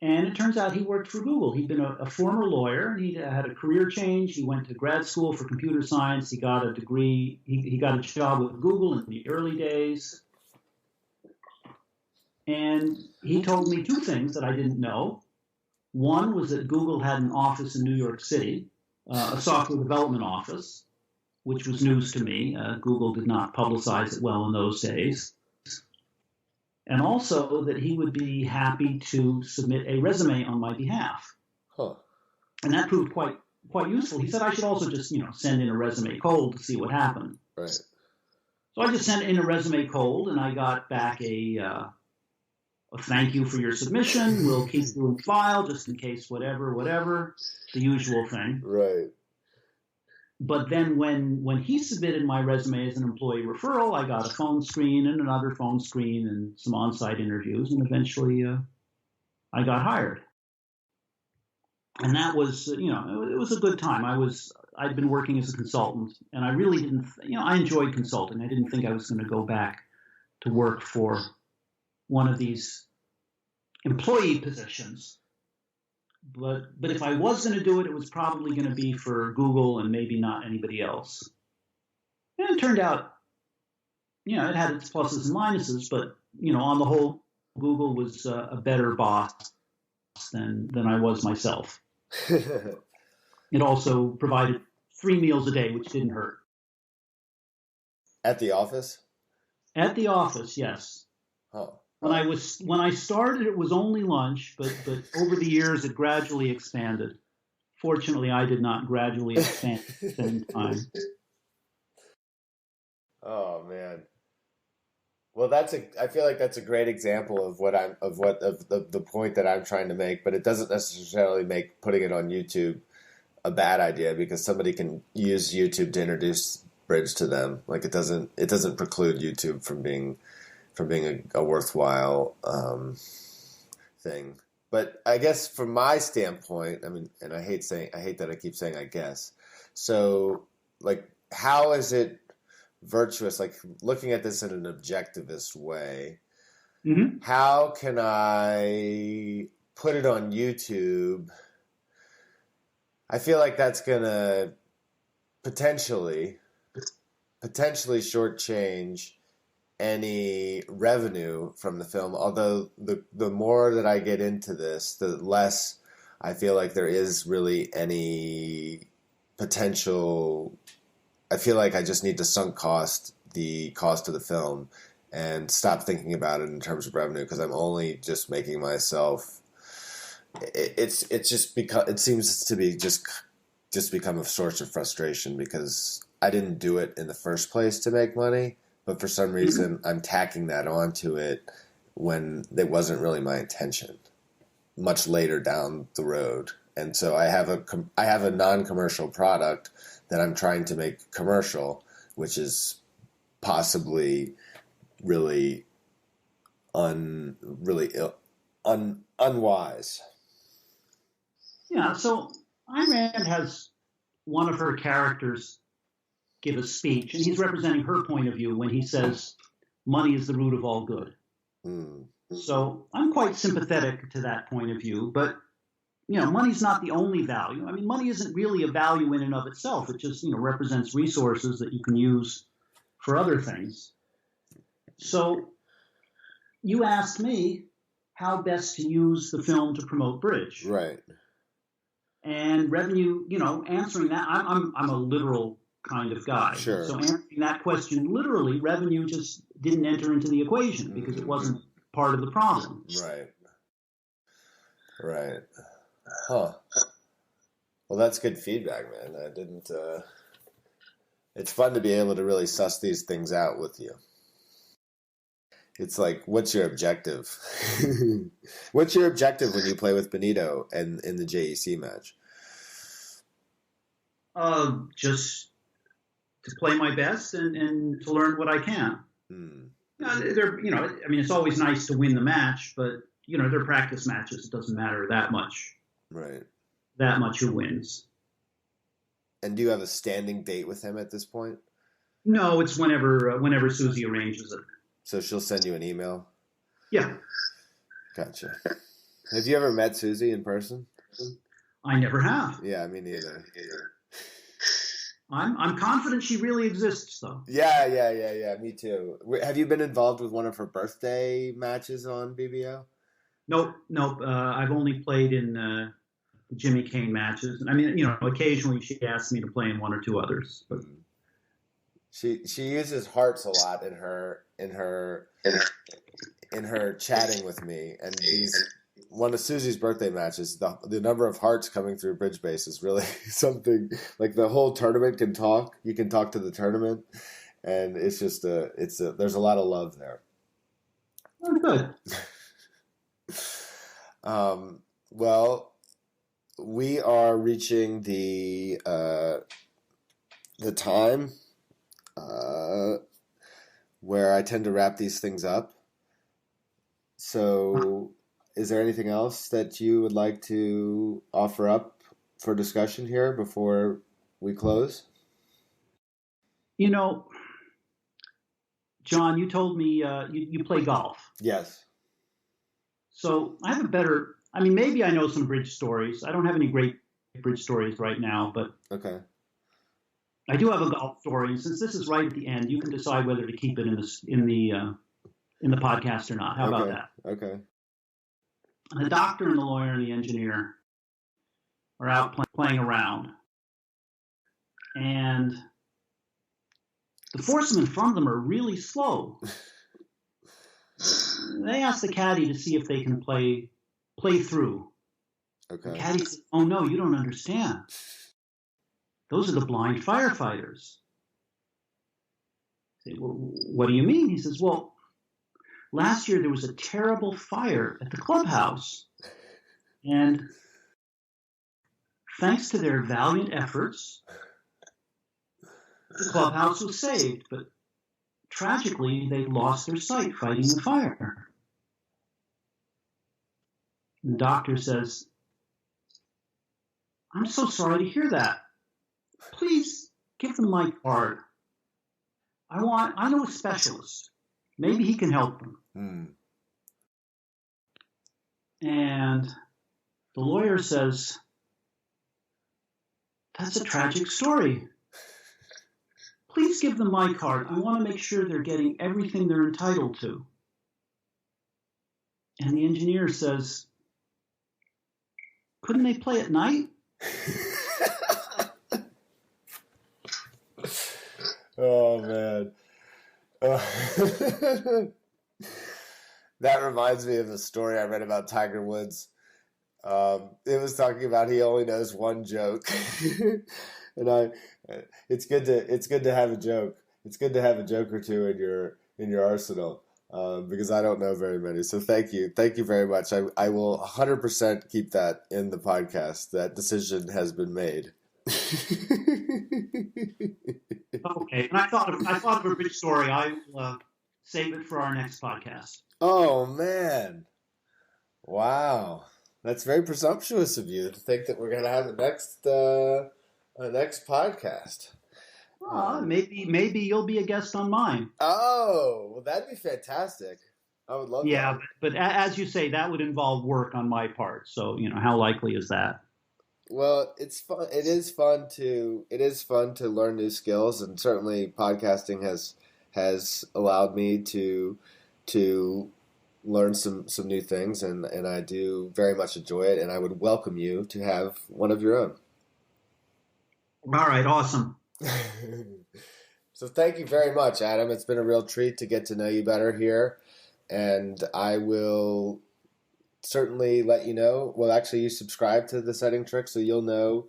[SPEAKER 5] And it turns out he worked for Google. He'd been a former lawyer. He had a career change. He went to grad school for computer science. He got a degree. He got a job with Google in the early days. And he told me two things that I didn't know. One was that Google had an office in New York City, a software development office, which was news to me. Google did not publicize it well in those days. And also that he would be happy to submit a resume on my behalf.
[SPEAKER 4] Huh.
[SPEAKER 5] And that proved quite useful. He said I should also just, send in a resume cold to see what happened.
[SPEAKER 4] Right.
[SPEAKER 5] So I just sent in a resume cold, and I got back a thank you for your submission. We'll keep you in file just in case whatever, the usual thing.
[SPEAKER 4] Right.
[SPEAKER 5] But then when he submitted my resume as an employee referral, I got a phone screen and another phone screen and some on-site interviews, and eventually I got hired. And that was, it was a good time. I'd been working as a consultant, and I really didn't, I enjoyed consulting. I didn't think I was going to go back to work for one of these employee positions. But if I was going to do it, it was probably going to be for Google and maybe not anybody else. And it turned out, it had its pluses and minuses, but, on the whole, Google was a better boss than I was myself. It also provided 3 meals a day, which didn't hurt.
[SPEAKER 4] At the office?
[SPEAKER 5] At the office, yes.
[SPEAKER 4] Oh.
[SPEAKER 5] When I started, it was only lunch, but over the years it gradually expanded. Fortunately, I did not gradually expand at the same time.
[SPEAKER 4] Oh man. Well, I feel like that's a great example of the point that I'm trying to make, but it doesn't necessarily make putting it on YouTube a bad idea, because somebody can use YouTube to introduce Bridge to them. Like it doesn't preclude YouTube from being a worthwhile thing. But I guess from my standpoint, I mean, and I hate that I keep saying I guess. So, like, how is it virtuous? Like, looking at this in an objectivist way,
[SPEAKER 5] mm-hmm.
[SPEAKER 4] How can I put it on YouTube? I feel like that's gonna potentially shortchange any revenue from the film, although the more that I get into this, the less I feel like there is really any potential. I feel like I just need to sunk cost the cost of the film and stop thinking about it in terms of revenue, because I'm only just making myself. It seems to be just become a source of frustration, because I didn't do it in the first place to make money. But for some reason, I'm tacking that onto it when it wasn't really my intention, much later down the road. And so I have a non-commercial product that I'm trying to make commercial, which is possibly really unwise.
[SPEAKER 5] Yeah. So Ayn Rand has one of her characters give a speech, and he's representing her point of view when he says money is the root of all good. So I'm quite sympathetic to that point of view, but money's not the only value. I mean, money isn't really a value in and of itself. It just represents resources that you can use for other things. So you asked me how best to use the film to promote Bridge,
[SPEAKER 4] right?
[SPEAKER 5] And revenue, answering that, I'm a literal kind of guy.
[SPEAKER 4] Sure.
[SPEAKER 5] So answering that question literally, revenue just didn't enter into the equation because it wasn't part of the problem.
[SPEAKER 4] Right. Huh. Well, that's good feedback, man. I didn't. It's fun to be able to really suss these things out with you. It's like, what's your objective? What's your objective when you play with Benito and in the JEC match?
[SPEAKER 5] Just to play my best and to learn what I can. It's always nice to win the match, but they're practice matches. It doesn't matter that much.
[SPEAKER 4] Right.
[SPEAKER 5] That much who wins.
[SPEAKER 4] And do you have a standing date with him at this point?
[SPEAKER 5] No, it's whenever Susie arranges it.
[SPEAKER 4] So she'll send you an email?
[SPEAKER 5] Yeah.
[SPEAKER 4] Gotcha. Have you ever met Susie in person?
[SPEAKER 5] I never have.
[SPEAKER 4] Yeah, me neither.
[SPEAKER 5] I'm confident she really exists, though.
[SPEAKER 4] Yeah. Me too. Have you been involved with one of her birthday matches on BBO?
[SPEAKER 5] Nope, nope. I've only played in Jimmy Kane matches. I mean, occasionally she asks me to play in one or two others. But
[SPEAKER 4] She uses hearts a lot in her chatting with me, and one of Susie's birthday matches, the number of hearts coming through bridge base is really something. Like the whole tournament can talk. You can talk to the tournament, and it's just there's a lot of love there.
[SPEAKER 5] Oh, good.
[SPEAKER 4] Well, we are reaching the time where I tend to wrap these things up. So, is there anything else that you would like to offer up for discussion here before we close?
[SPEAKER 5] John, you told me you play golf.
[SPEAKER 4] Yes.
[SPEAKER 5] So I have maybe I know some bridge stories. I don't have any great bridge stories right now, but
[SPEAKER 4] okay.
[SPEAKER 5] I do have a golf story. And since this is right at the end, you can decide whether to keep it in the podcast or not. How about that?
[SPEAKER 4] Okay.
[SPEAKER 5] The doctor and the lawyer and the engineer are out playing around, and the foursome in front of them are really slow. They ask the caddy to see if they can play through.
[SPEAKER 4] Okay.
[SPEAKER 5] The caddy says, "Oh no, you don't understand. Those are the blind firefighters." I say, "Well, what do you mean?" He says, "Well, last year there was a terrible fire at the clubhouse, and thanks to their valiant efforts, the clubhouse was saved, but tragically they lost their sight fighting the fire." And the doctor says, "I'm so sorry to hear that. Please give them my card. I know a specialist. Maybe he can help them." And the lawyer says, "That's a tragic story. Please give them my card. I want to make sure they're getting everything they're entitled to." And the engineer says, "Couldn't they play at night?"
[SPEAKER 4] Oh, man. That reminds me of a story I read about Tiger Woods. It was talking about he only knows one joke. And it's good to have a joke. It's good to have a joke or two in your arsenal. Because I don't know very many. So thank you very much. I will 100% keep that in the podcast. That decision has been made.
[SPEAKER 5] Okay, and I thought of a bridge story. I will save it for our next podcast.
[SPEAKER 4] Oh man! Wow, that's very presumptuous of you to think that we're going to have the next podcast.
[SPEAKER 5] Maybe you'll be a guest on mine.
[SPEAKER 4] Oh, well, that'd be fantastic. I would love that.
[SPEAKER 5] Yeah, but as you say, that would involve work on my part. So, how likely is that?
[SPEAKER 4] Well, it's fun. It is fun to learn new skills, and certainly podcasting has allowed me to learn some new things, and I do very much enjoy it, and I would welcome you to have one of your own.
[SPEAKER 5] All right, awesome.
[SPEAKER 4] So thank you very much, Adam. It's been a real treat to get to know you better here, and I will certainly let you know. Well, actually, you subscribe to the Setting Trick, so you'll know.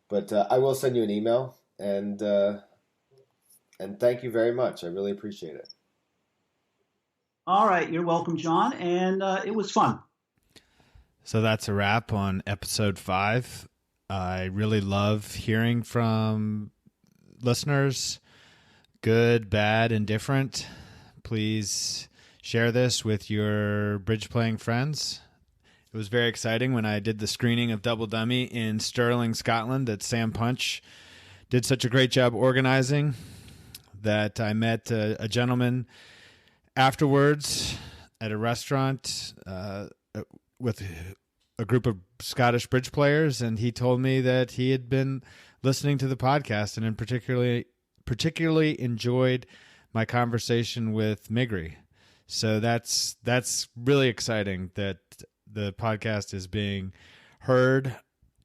[SPEAKER 4] But I will send you an email, and thank you very much. I really appreciate it.
[SPEAKER 5] All right, you're welcome, John, and it was fun.
[SPEAKER 1] So that's a wrap on episode 5. I really love hearing from listeners, good, bad, and different. Please share this with your bridge playing friends. It was very exciting when I did the screening of Double Dummy in Stirling, Scotland, that Sam Punch did such a great job organizing that I met a gentleman afterwards at a restaurant with a group of Scottish bridge players, and he told me that he had been listening to the podcast and particularly enjoyed my conversation with Migri. So that's really exciting that the podcast is being heard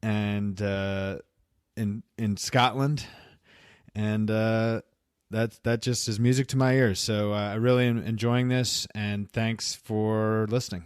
[SPEAKER 1] and in Scotland, and that just is music to my ears. So I really am enjoying this, and thanks for listening.